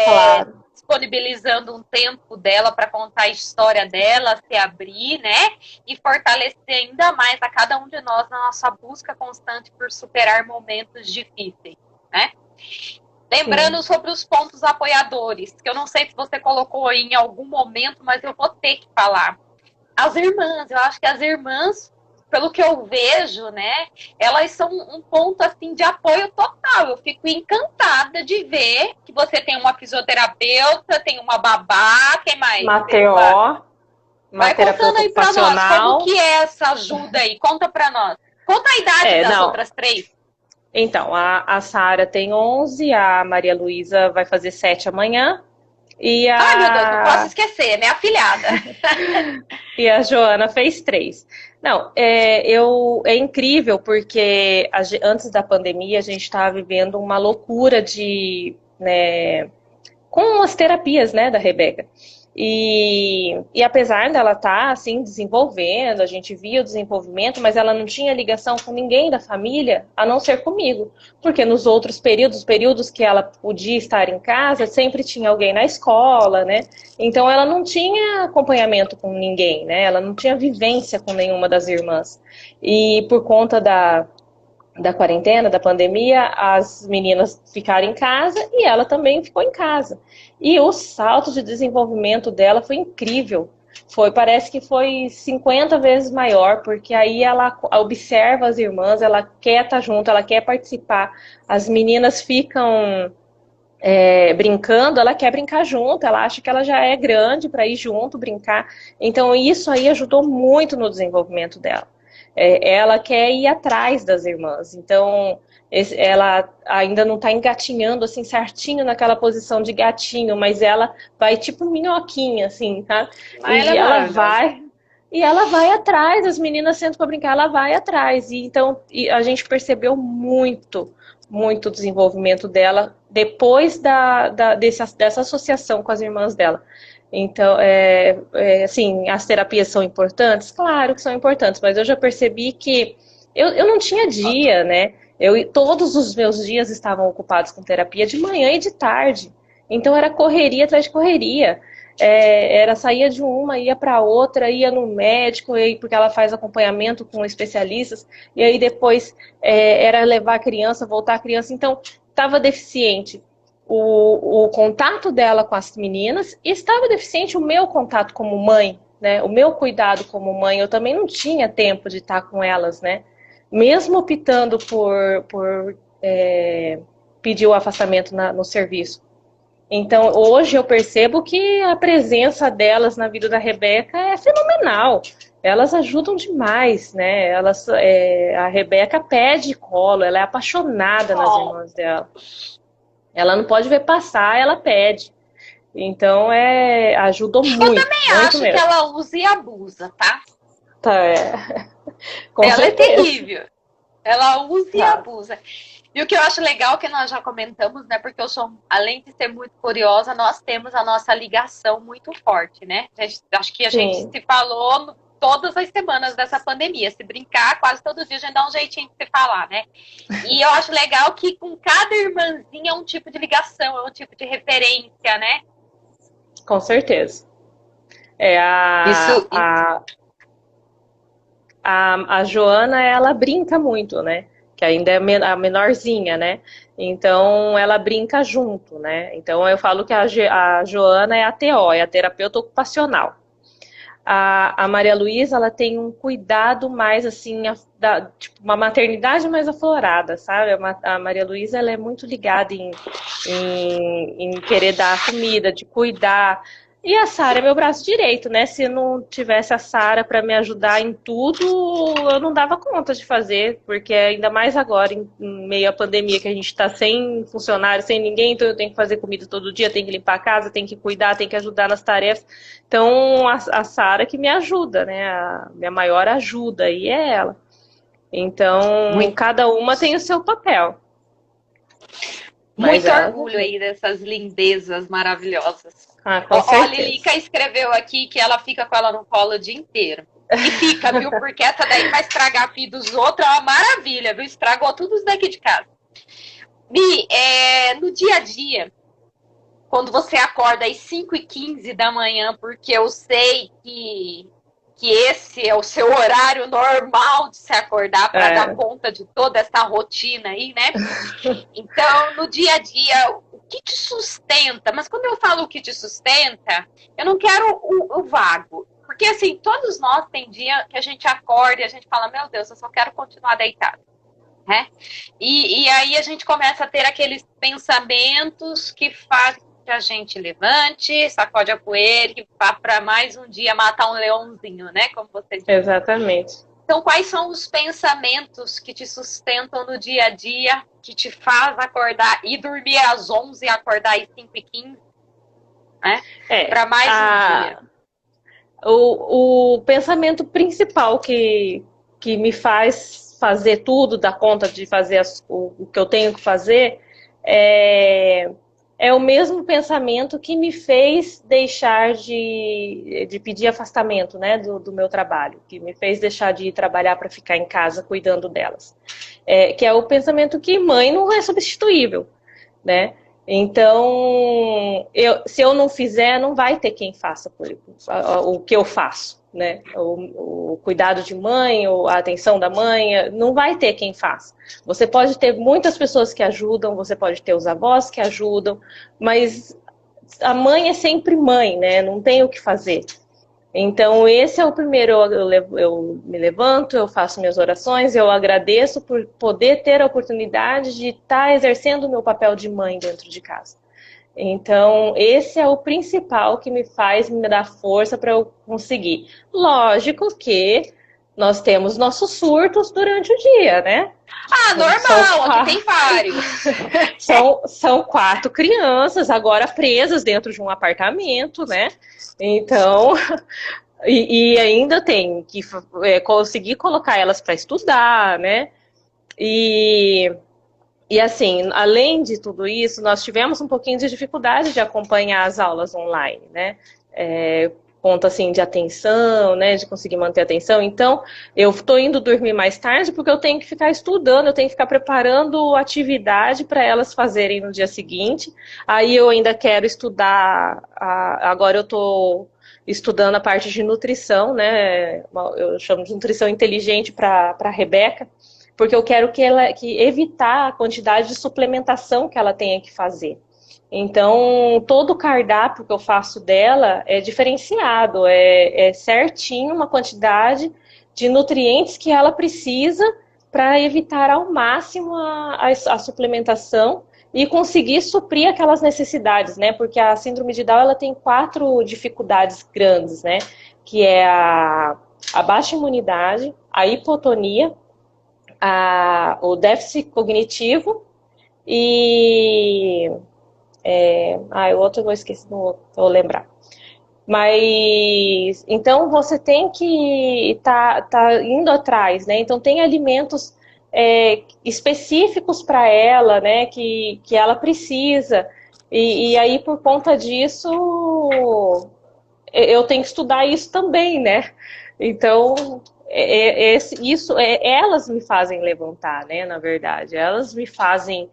claro, disponibilizando um tempo dela para contar a história dela, se abrir, né? E fortalecer ainda mais a cada um de nós na nossa busca constante por superar momentos difíceis, né? Lembrando sobre os pontos apoiadores, que eu não sei se você colocou em algum momento, mas eu vou ter que falar. As irmãs, eu acho que as irmãs, pelo que eu vejo, né, elas são um ponto assim de apoio total. Eu fico encantada de ver que você tem uma fisioterapeuta, tem uma babá, quem mais? Uma TO, vai contando aí pra nós, como que é essa ajuda aí? Conta pra nós. Conta a idade das outras 3. Então, a Sara tem 11, a Maria Luísa vai fazer 7 amanhã. Ai, meu Deus, não posso esquecer, minha afilhada. E a Joana fez 3. Não, é incrível porque antes da pandemia a gente estava vivendo uma loucura né, com as terapias, né, da Rebeca. E apesar dela estar, assim, desenvolvendo, a gente via o desenvolvimento, mas ela não tinha ligação com ninguém da família, a não ser comigo. Porque nos outros períodos que ela podia estar em casa, sempre tinha alguém na escola, né? Então ela não tinha acompanhamento com ninguém, né? Ela não tinha vivência com nenhuma das irmãs. E por conta da quarentena, da pandemia, as meninas ficaram em casa e ela também ficou em casa. E o salto de desenvolvimento dela foi incrível. Parece que foi 50 vezes maior, porque aí ela observa as irmãs, ela quer estar junto, ela quer participar. As meninas ficam brincando, ela quer brincar junto, ela acha que ela já é grande para ir junto, brincar. Então isso aí ajudou muito no desenvolvimento dela. Ela quer ir atrás das irmãs, então ela ainda não está engatinhando assim certinho naquela posição de gatinho, mas ela vai tipo minhoquinha assim, tá? E ela vai atrás, as meninas sentam para brincar, ela vai atrás. Então a gente percebeu muito desenvolvimento dela depois dessa associação com as irmãs dela. Então, assim, as terapias são importantes? Claro que são importantes, mas eu já percebi que eu não tinha dia, né? Todos os meus dias estavam ocupados com terapia de manhã e de tarde. Então, era correria atrás de correria. Saía de uma, ia para outra, ia no médico, porque ela faz acompanhamento com especialistas, e aí depois era levar a criança, voltar a criança. Então, estava deficiente o contato dela com as meninas e estava deficiente o meu contato como mãe, né? O meu cuidado como mãe. Eu também não tinha tempo de estar com elas, né? Mesmo optando por pedir o afastamento no serviço. Então, hoje eu percebo que a presença delas na vida da Rebeca é fenomenal. Elas ajudam demais, né? A Rebeca pede colo, ela é apaixonada nas irmãs dela. Ela não pode ver passar, ela pede. Então, ajudou muito. Eu também acho mesmo. Que ela usa e abusa, tá? Com ela certeza. É terrível. Ela usa e abusa. E o que eu acho legal, que nós já comentamos, né? Porque eu sou, além de ser muito curiosa, nós temos a nossa ligação muito forte, né? Acho que a gente se falou todas as semanas dessa pandemia. Se brincar, quase todo dia a gente dá um jeitinho de se falar, né? E eu acho legal que com cada irmãzinha é um tipo de ligação, é um tipo de referência, né? Com certeza. A Joana, ela brinca muito, né? Que ainda é a menorzinha, né? Então, ela brinca junto, né? Então, eu falo que a Joana é a TO, é a terapeuta ocupacional. A Maria Luísa, ela tem um cuidado mais, assim, tipo, uma maternidade mais aflorada, sabe? A Maria Luísa, ela é muito ligada em querer dar comida, de cuidar. E a Sara é meu braço direito, né? Se não tivesse a Sara para me ajudar em tudo, eu não dava conta de fazer, porque ainda mais agora, em meio à pandemia, que a gente está sem funcionário, sem ninguém, então eu tenho que fazer comida todo dia, tenho que limpar a casa, tenho que cuidar, tenho que ajudar nas tarefas. Então, a Sara que me ajuda, né? A minha maior ajuda, e é ela. Então, cada uma tem o seu papel. Muito orgulho aí dessas lindezas maravilhosas. A Lilica escreveu aqui que ela fica com ela no colo o dia inteiro. E fica, viu? Porque essa daí vai estragar a filha dos outros, é uma maravilha, viu? Estragou tudo isso daqui de casa. Mi, no dia a dia, quando você acorda às 5h15 da manhã, porque eu sei que que esse é o seu horário normal de se acordar para dar conta de toda essa rotina aí, né? Então, no dia a dia, o que te sustenta? Mas quando eu falo o que te sustenta, eu não quero o vago. Porque, assim, todos nós tem dia que a gente acorda e a gente fala, meu Deus, eu só quero continuar deitado. Né? E aí a gente começa a ter aqueles pensamentos que fazem que a gente levante, sacode a poeira, que vá para mais um dia matar um leãozinho, né? Como você disse. Exatamente. Então, quais são os pensamentos que te sustentam no dia a dia, que te faz acordar e dormir às 11 e acordar às 5h15, né? Para mais um dia. O pensamento principal que me faz fazer tudo, dar conta de fazer o que eu tenho que fazer, é o mesmo pensamento que me fez deixar de pedir afastamento, né, do meu trabalho, que me fez deixar de ir trabalhar para ficar em casa cuidando delas. Que é o pensamento que mãe não é substituível, né? Então, se eu não fizer, não vai ter quem faça o que eu faço, né? O cuidado de mãe, a atenção da mãe, não vai ter quem faça. Você pode ter muitas pessoas que ajudam, você pode ter os avós que ajudam, mas a mãe é sempre mãe, né? Não tem o que fazer. Então, esse é o primeiro, eu me levanto, eu faço minhas orações, eu agradeço por poder ter a oportunidade de estar exercendo o meu papel de mãe dentro de casa. Então, esse é o principal que me dar força para eu conseguir. Lógico que nós temos nossos surtos durante o dia, né? Normal, aqui tem vários. São 4 crianças agora presas dentro de um apartamento, né? Então, e ainda tem que conseguir colocar elas para estudar, né? E assim, além de tudo isso, nós tivemos um pouquinho de dificuldade de acompanhar as aulas online, né? Ponto assim de atenção, né, de conseguir manter a atenção. Então, eu estou indo dormir mais tarde porque eu tenho que ficar estudando, eu tenho que ficar preparando atividade para elas fazerem no dia seguinte. Aí eu ainda quero estudar, agora eu estou estudando a parte de nutrição, né, eu chamo de nutrição inteligente para a Rebeca, porque eu quero que evitar a quantidade de suplementação que ela tenha que fazer. Então, todo o cardápio que eu faço dela é diferenciado, é certinho uma quantidade de nutrientes que ela precisa para evitar ao máximo a suplementação e conseguir suprir aquelas necessidades, né? Porque a síndrome de Down ela tem 4 dificuldades grandes, né? Que é a baixa imunidade, a hipotonia, o déficit cognitivo e... o outro eu vou esquecer, não vou lembrar. Mas, então você tem que tá indo atrás, né? Então tem alimentos específicos para ela, né? Que ela precisa. E aí, por conta disso, eu tenho que estudar isso também, né? Então, elas me fazem levantar, né? Na verdade, elas me fazem...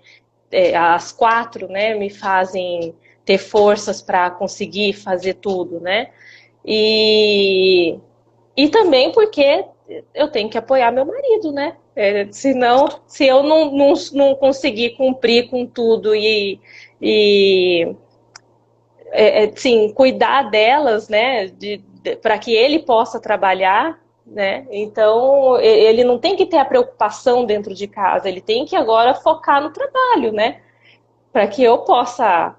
as 4, né, me fazem ter forças para conseguir fazer tudo, né? E também porque eu tenho que apoiar meu marido, né? Senão, se eu não conseguir cumprir com tudo e sim, cuidar delas, né, para que ele possa trabalhar, né? Então, ele não tem que ter a preocupação dentro de casa, ele tem que agora focar no trabalho, né? Para que eu possa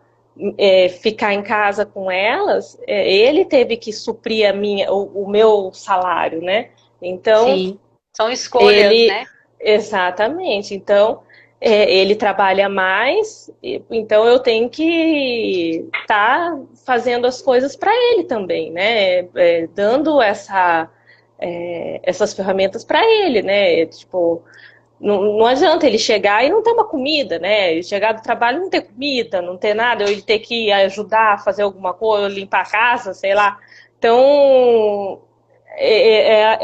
ficar em casa com elas, ele teve que suprir o meu salário, né? Então, sim, são escolhas, né? Exatamente. Então, ele trabalha mais, então eu tenho que estar fazendo as coisas para ele também, né? Dando essas ferramentas para ele, né? Tipo, não adianta ele chegar e não ter uma comida, né? Ele chegar do trabalho e não ter comida, não ter nada, ou ele ter que ajudar a fazer alguma coisa, limpar a casa, sei lá. Então,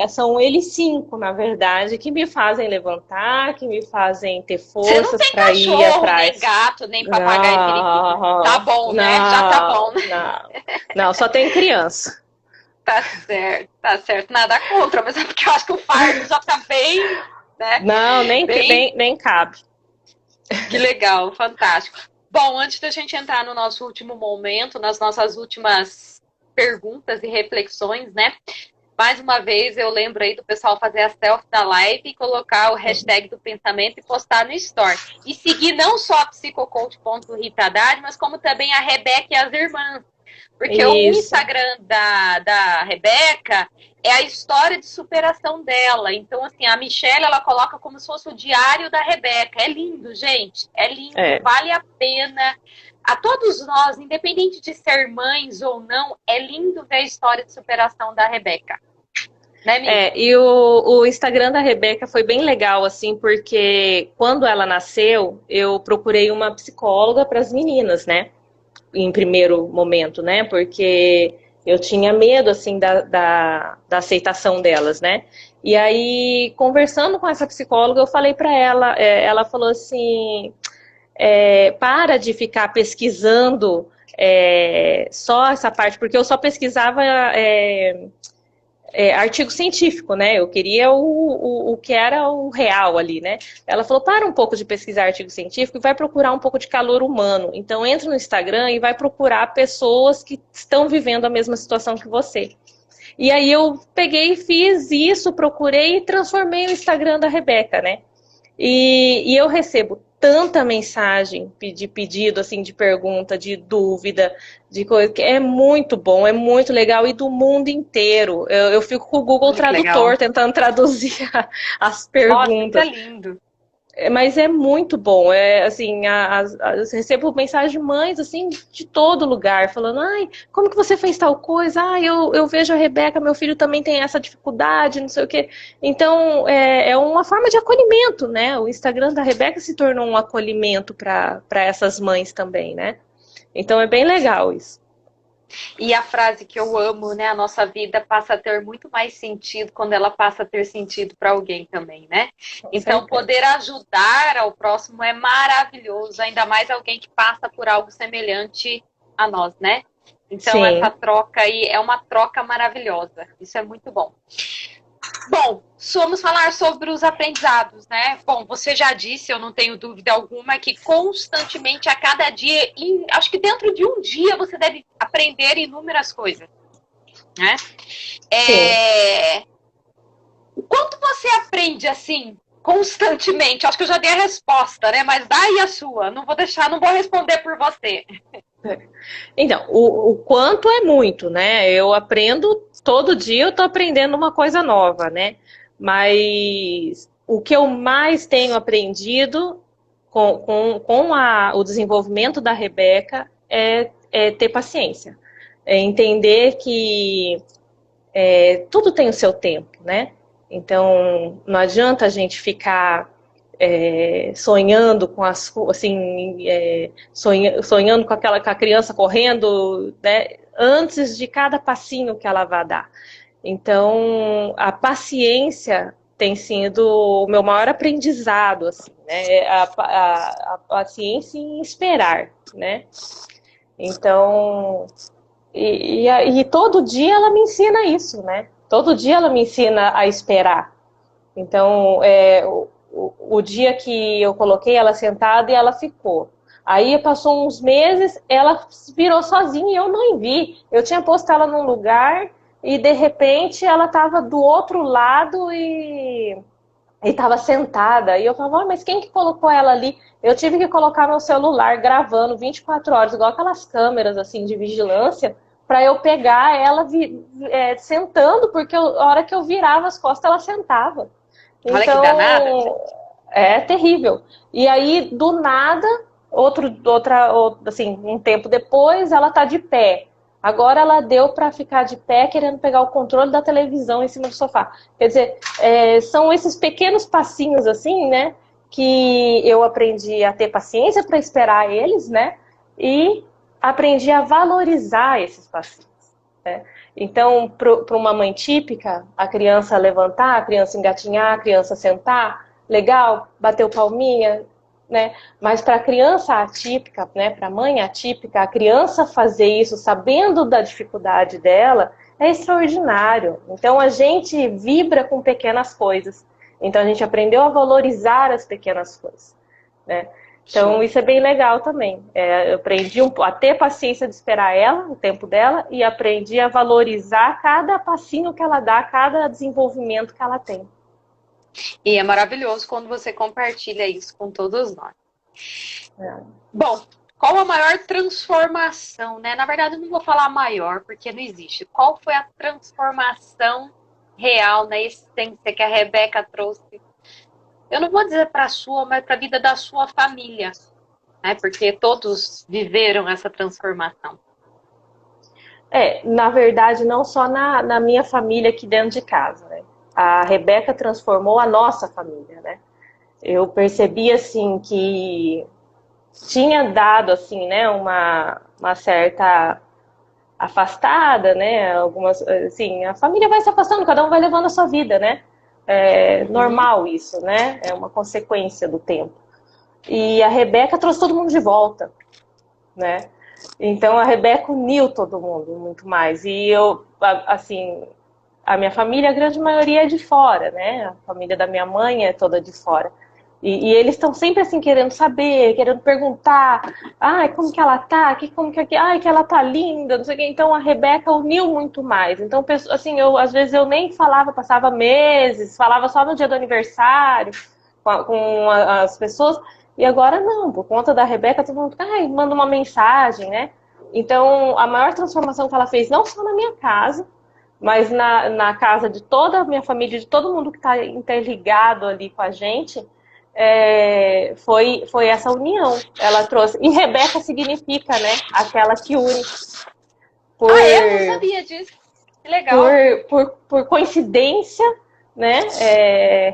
são eles 5, na verdade, que me fazem levantar, que me fazem ter forças para ir atrás. Nem gato, nem papagaio periquito. Tá bom, né? Já tá bom, né? Não, só tem criança. Tá certo. Nada contra, mas é porque eu acho que o fardo já tá bem, né? Não, nem cabe. Que legal, fantástico. Bom, antes da gente entrar no nosso último momento, nas nossas últimas perguntas e reflexões, né? Mais uma vez, eu lembro aí do pessoal fazer a selfie da live e colocar o hashtag do pensamento e postar no Store. E seguir não só a psicocoach.ritadade, mas como também a Rebeca e as irmãs. Porque o Instagram da Rebeca é a história de superação dela. Então, assim, a Michelle, ela coloca como se fosse o diário da Rebeca. É lindo, gente. É lindo, vale a pena. A todos nós, independente de ser mães ou não, é lindo ver a história de superação da Rebeca. Né, e o Instagram da Rebeca foi bem legal, assim, porque quando ela nasceu, eu procurei uma psicóloga para as meninas, né? Em primeiro momento, né? Porque eu tinha medo, assim, da aceitação delas, né? E aí, conversando com essa psicóloga, eu falei para ela, ela falou assim, para de ficar pesquisando só essa parte, porque eu só pesquisava artigo científico, né? Eu queria o que era o real ali, né? Ela falou, para um pouco de pesquisar artigo científico e vai procurar um pouco de calor humano. Então, entra no Instagram e vai procurar pessoas que estão vivendo a mesma situação que você. E aí eu peguei, fiz isso, procurei e transformei o Instagram da Rebeca, né? E eu recebo tanta mensagem de pedido, assim, de pergunta, de dúvida, de coisa, que é muito bom, é muito legal, e do mundo inteiro. Eu fico com o Google Tradutor tentando traduzir as perguntas. Nossa, que lindo. Mas é muito bom, assim, eu recebo mensagens de mães, assim, de todo lugar, falando, ai, como que você fez tal coisa? Ai, eu vejo a Rebeca, meu filho também tem essa dificuldade, não sei o quê. Então, é uma forma de acolhimento, né? O Instagram da Rebeca se tornou um acolhimento para essas mães também, né? Então, é bem legal isso. E a frase que eu amo, né? A nossa vida passa a ter muito mais sentido quando ela passa a ter sentido para alguém também, né? Então, poder ajudar ao próximo é maravilhoso, ainda mais alguém que passa por algo semelhante a nós, né? Então, essa troca aí é uma troca maravilhosa. Isso é muito bom. Bom, vamos falar sobre os aprendizados, né? Bom, você já disse, eu não tenho dúvida alguma, que constantemente, a cada dia, acho que dentro de um dia, você deve aprender inúmeras coisas, né? O quanto você aprende, assim, constantemente? Acho que eu já dei a resposta, né? Mas dá aí a sua, não vou responder por você. Então, o quanto é muito, né? Eu aprendo, todo dia eu tô aprendendo uma coisa nova, né? Mas o que eu mais tenho aprendido com o desenvolvimento da Rebeca é ter paciência. É entender que tudo tem o seu tempo, né? Então, não adianta a gente ficar sonhando com sonhando com a criança correndo, né, antes de cada passinho que ela vai dar. Então, a paciência tem sido o meu maior aprendizado, assim, né, a paciência em esperar, né? Então, e todo dia ela me ensina isso, né? Todo dia ela me ensina a esperar. Então, o dia que eu coloquei ela sentada e ela ficou. Aí passou uns meses, ela virou sozinha e eu não vi. Eu tinha posto ela num lugar e de repente ela estava do outro lado e estava sentada. E eu falava, mas quem que colocou ela ali? Eu tive que colocar meu celular gravando 24 horas, igual aquelas câmeras assim de vigilância, para eu pegar ela sentando, porque a hora que eu virava as costas ela sentava. Olha que danada. É terrível. E aí, do nada, assim, um tempo depois, ela tá de pé. Agora ela deu para ficar de pé, querendo pegar o controle da televisão em cima do sofá. Quer dizer, são esses pequenos passinhos, assim, né, que eu aprendi a ter paciência para esperar eles, né, e aprendi a valorizar esses passinhos, né? Então, para uma mãe típica, a criança levantar, a criança engatinhar, a criança sentar, legal, bateu palminha, né? Mas para a criança atípica, né, para a mãe atípica, a criança fazer isso sabendo da dificuldade dela, é extraordinário. Então a gente vibra com pequenas coisas. Então a gente aprendeu a valorizar as pequenas coisas, né? Então isso é bem legal também. Eu aprendi a ter paciência de esperar ela, o tempo dela, e aprendi a valorizar cada passinho que ela dá, cada desenvolvimento que ela tem. E é maravilhoso quando você compartilha isso com todos nós. Bom, qual a maior transformação, né? Na verdade, eu não vou falar maior, porque não existe. Qual foi a transformação real, na essência, que a Rebeca trouxe? Eu não vou dizer para a sua, mas para a vida da sua família, né? Porque todos viveram essa transformação. Na verdade, não só na minha família aqui dentro de casa, né? A Rebeca transformou a nossa família, né? Eu percebi, assim, que tinha dado, assim, né, uma certa afastada, né? Algumas, assim, a família vai se afastando, cada um vai levando a sua vida, né? É normal isso, né? É uma consequência do tempo. E a Rebeca trouxe todo mundo de volta, né? Então a Rebeca uniu todo mundo muito mais. E eu, assim, a minha família, a grande maioria é de fora, né? A família da minha mãe é toda de fora. E eles estão sempre assim querendo saber, querendo perguntar, ai, como que ela tá? Que ela tá linda, não sei o quê. Então a Rebeca uniu muito mais. Então, assim, às vezes eu nem falava, passava meses, falava só no dia do aniversário com as pessoas. E agora não, por conta da Rebeca, todo mundo manda uma mensagem, né? Então, a maior transformação que ela fez, não só na minha casa, mas na casa de toda a minha família, de todo mundo que está interligado ali com a gente, foi essa união. Ela trouxe. E Rebeca significa, né? Aquela que une. Eu não sabia disso. Que legal. Por coincidência, né?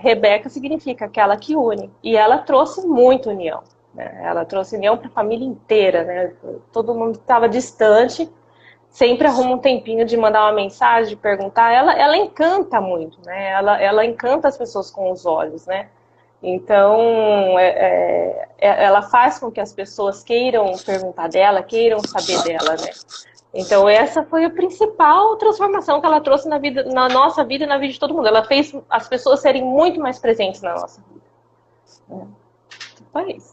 Rebeca significa aquela que une. E ela trouxe muita união. Né? Ela trouxe união para a família inteira, né? Todo mundo estava distante. Sempre arruma um tempinho de mandar uma mensagem, de perguntar. Ela encanta muito, né? Ela encanta as pessoas com os olhos, né? Então, ela faz com que as pessoas queiram perguntar dela, queiram saber dela, né? Então, essa foi a principal transformação que ela trouxe na nossa vida e na vida de todo mundo. Ela fez as pessoas serem muito mais presentes na nossa vida. Foi isso.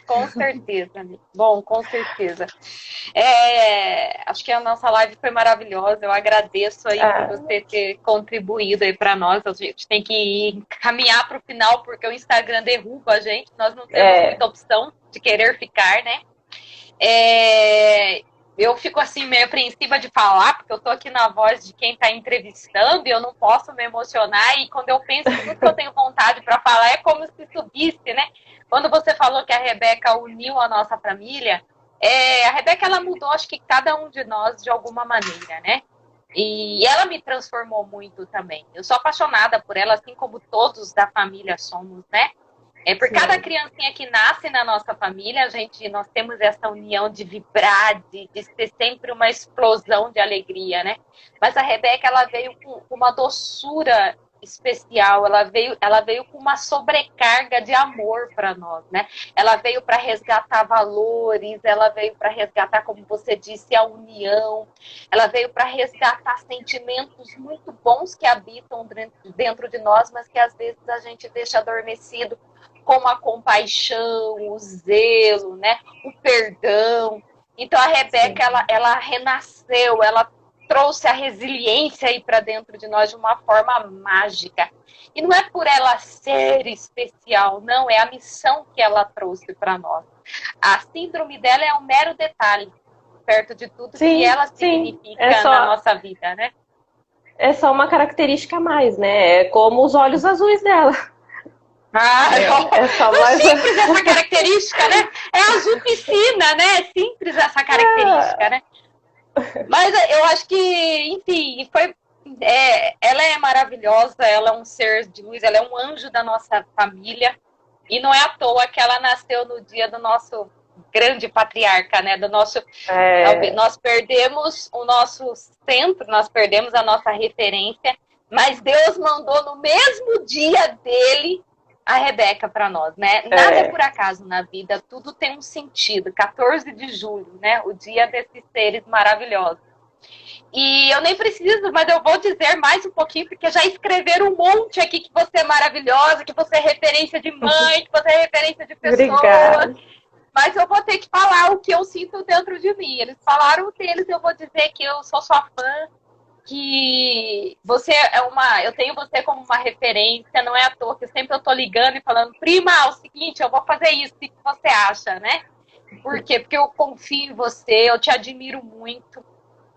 Com certeza, amiga. Bom, com certeza. Acho que a nossa live foi maravilhosa. Eu agradeço aí por você ter contribuído aí para nós. A gente tem que caminhar para o final, porque o Instagram derruba a gente. Nós não temos muita opção de querer ficar, né? Eu fico assim meio apreensiva de falar, porque eu tô aqui na voz de quem tá entrevistando e eu não posso me emocionar. E quando eu penso em tudo que eu tenho vontade para falar, é como se subisse, né? Quando você falou que a Rebeca uniu a nossa família, a Rebeca, ela mudou, acho que cada um de nós de alguma maneira, né? E ela me transformou muito também. Eu sou apaixonada por ela, assim como todos da família somos, né? Por cada criancinha que nasce na nossa família, nós temos essa união de vibrar, de ser sempre uma explosão de alegria, né? Mas a Rebeca, ela veio com uma doçura especial, ela veio com uma sobrecarga de amor para nós, né? Ela veio para resgatar valores, ela veio para resgatar, como você disse, a união, ela veio para resgatar sentimentos muito bons que habitam dentro de nós, mas que às vezes a gente deixa adormecido, como a compaixão, o zelo, né? O perdão. Então a Rebeca, ela renasceu, ela trouxe a resiliência aí para dentro de nós de uma forma mágica. E não é por ela ser especial, não, é a missão que ela trouxe para nós. A síndrome dela é um mero detalhe, perto de tudo que ela significa na nossa vida, né? É só uma característica a mais, né? É como os olhos azuis dela. É simples essa característica, né? É azul piscina, né? É simples essa característica, né? Mas eu acho que, enfim, ela é maravilhosa, ela é um ser de luz, ela é um anjo da nossa família. E não é à toa que ela nasceu no dia do nosso grande patriarca, né? Nós perdemos o nosso centro, nós perdemos a nossa referência, mas Deus mandou no mesmo dia dele a Rebeca para nós, né? Nada é por acaso na vida, tudo tem um sentido. 14 de julho, né? O dia desses seres maravilhosos. E eu nem preciso, mas eu vou dizer mais um pouquinho, porque já escreveram um monte aqui que você é maravilhosa, que você é referência de mãe, que você é referência de pessoas. Obrigada. Mas eu vou ter que falar o que eu sinto dentro de mim. Eles falaram deles, eu vou dizer que eu sou sua fã, que você é eu tenho você como uma referência, não é à toa que sempre eu tô ligando e falando, prima, é o seguinte, eu vou fazer isso, o que você acha, né? Por quê? Porque eu confio em você, eu te admiro muito.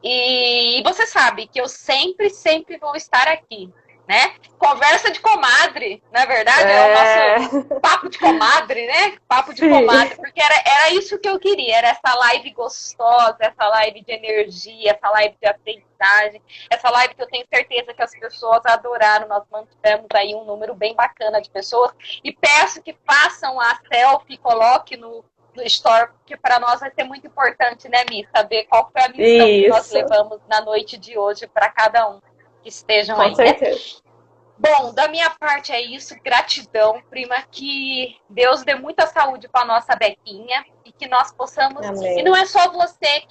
E você sabe que eu sempre, sempre vou estar aqui, né? Conversa de comadre, na verdade, é o nosso papo de comadre, né? Papo de comadre, porque era isso que eu queria, era essa live gostosa, essa live de energia, essa live de aprendizagem, essa live que eu tenho certeza que as pessoas adoraram. Nós mantivemos aí um número bem bacana de pessoas, e peço que façam a selfie e coloque no Store, porque para nós vai ser muito importante, né, Mi? Saber qual foi a missão que nós levamos na noite de hoje para cada um que estejam aí. Com certeza. Né? Bom, da minha parte é isso. Gratidão, prima, que Deus dê muita saúde para nossa Bequinha e que nós possamos... Amém. E não é só você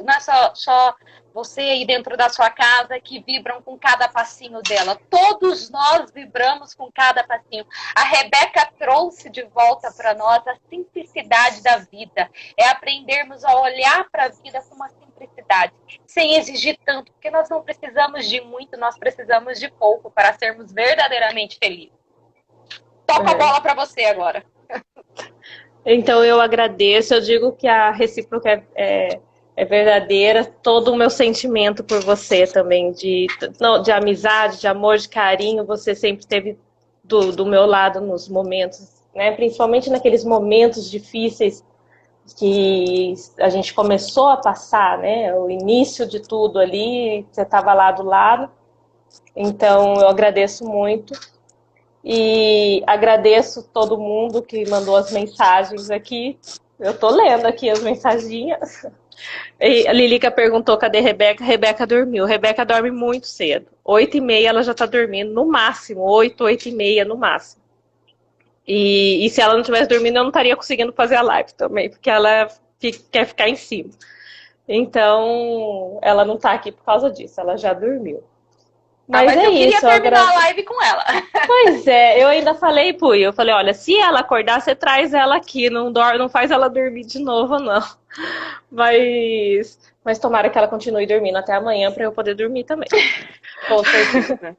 não é só você aí dentro da sua casa que vibram com cada passinho dela. Todos nós vibramos com cada passinho. A Rebeca trouxe de volta para nós a simplicidade da vida. É aprendermos a olhar para a vida com uma simplicidade, sem exigir tanto, porque nós não precisamos de muito, nós precisamos de pouco para sermos verdadeiramente felizes. Toca a bola para você agora. Então eu agradeço, eu digo que a recíproca é verdadeira, todo o meu sentimento por você também, de amizade, de amor, de carinho, você sempre esteve do meu lado nos momentos, né? Principalmente naqueles momentos difíceis que a gente começou a passar, né? O início de tudo ali, você estava lá do lado. Então eu agradeço muito e agradeço todo mundo que mandou as mensagens aqui. Eu tô lendo aqui as mensaginhas. E a Lilica perguntou cadê a Rebeca. Rebeca dormiu. Rebeca dorme muito cedo. 8h30 ela já tá dormindo, no máximo. 8h30 no máximo. E se ela não estivesse dormindo, eu não estaria conseguindo fazer a live também, porque ela quer ficar em cima. Então, ela não tá aqui por causa disso, ela já dormiu. Mas eu queria terminar a live com ela. Pois é, eu ainda falei, Pui, eu falei, olha, se ela acordar, você traz ela aqui, não faz ela dormir de novo, não. Mas tomara que ela continue dormindo até amanhã para eu poder dormir também. Com certeza.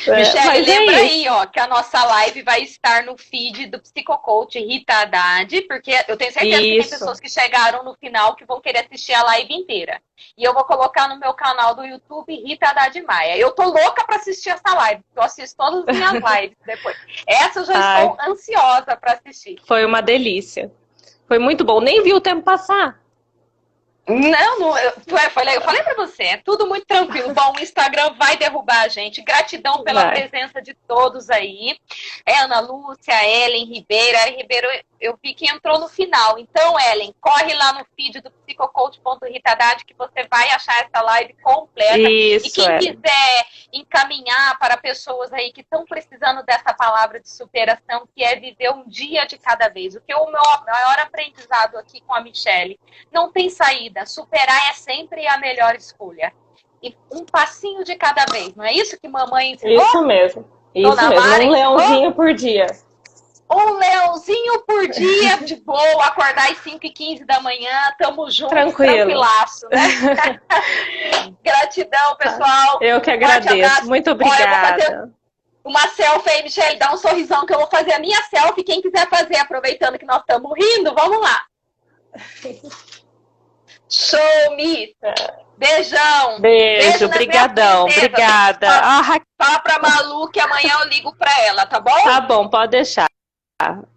Michele, lembra aí, ó, que a nossa live vai estar no feed do Psicocoach Rita Haddad, porque eu tenho certeza que tem pessoas que chegaram no final que vão querer assistir a live inteira. E eu vou colocar no meu canal do YouTube Rita Haddad Maia. Eu tô louca para assistir essa live, porque eu assisto todas as minhas lives depois. Essa eu já estou ansiosa para assistir. Foi uma delícia. Foi muito bom, nem vi o tempo passar. Eu falei pra você, é tudo muito tranquilo. Bom, o Instagram vai derrubar a gente. Gratidão pela presença de todos aí. Ana Lúcia, Ellen Ribeiro. Ellen Ribeiro, eu vi que entrou no final. Então, Ellen, corre lá no feed do psicocoach.ritadad que você vai achar essa live completa. Isso, e quem quiser encaminhar para pessoas aí que estão precisando dessa palavra de superação, que é viver um dia de cada vez. O que é o meu maior aprendizado aqui com a Michele. Não tem saída. Superar é sempre a melhor escolha. E um passinho de cada vez. Não é isso que mamãe ensinou? Isso mesmo. Isso mesmo. Um leãozinho por dia. Um leãozinho por dia, de boa, acordar às 5h15 da manhã, tamo junto, tranquilaço, né? Gratidão, pessoal. Eu que agradeço. Muito obrigada. Olha, eu vou fazer uma selfie aí, Michele, dá um sorrisão que eu vou fazer a minha selfie. Quem quiser fazer, aproveitando que nós estamos rindo, vamos lá. Show, Mi. Beijão. Beijo, brigadão, obrigada. Fala pra Malu que amanhã eu ligo pra ela, tá bom? Tá bom, pode deixar.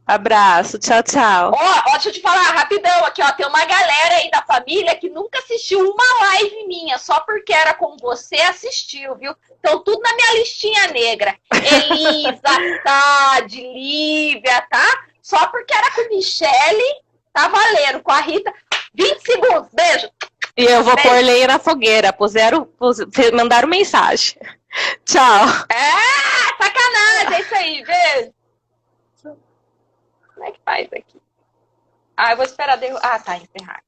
Abraço, tchau, tchau. Ó, deixa eu te falar rapidão aqui, ó, tem uma galera aí da família que nunca assistiu uma live minha, só porque era com você, assistiu, viu? Então tudo na minha listinha negra. Elisa, Tade, Lívia, tá? Só porque era com Michele, tá valendo, com a Rita. 20 segundos, beijo. E eu vou Beijo. pôr lenha na fogueira. Mandaram mensagem. Tchau. Sacanagem, é isso aí, beijo. Como é que faz aqui? Eu vou esperar. Ah, tá, encerrar.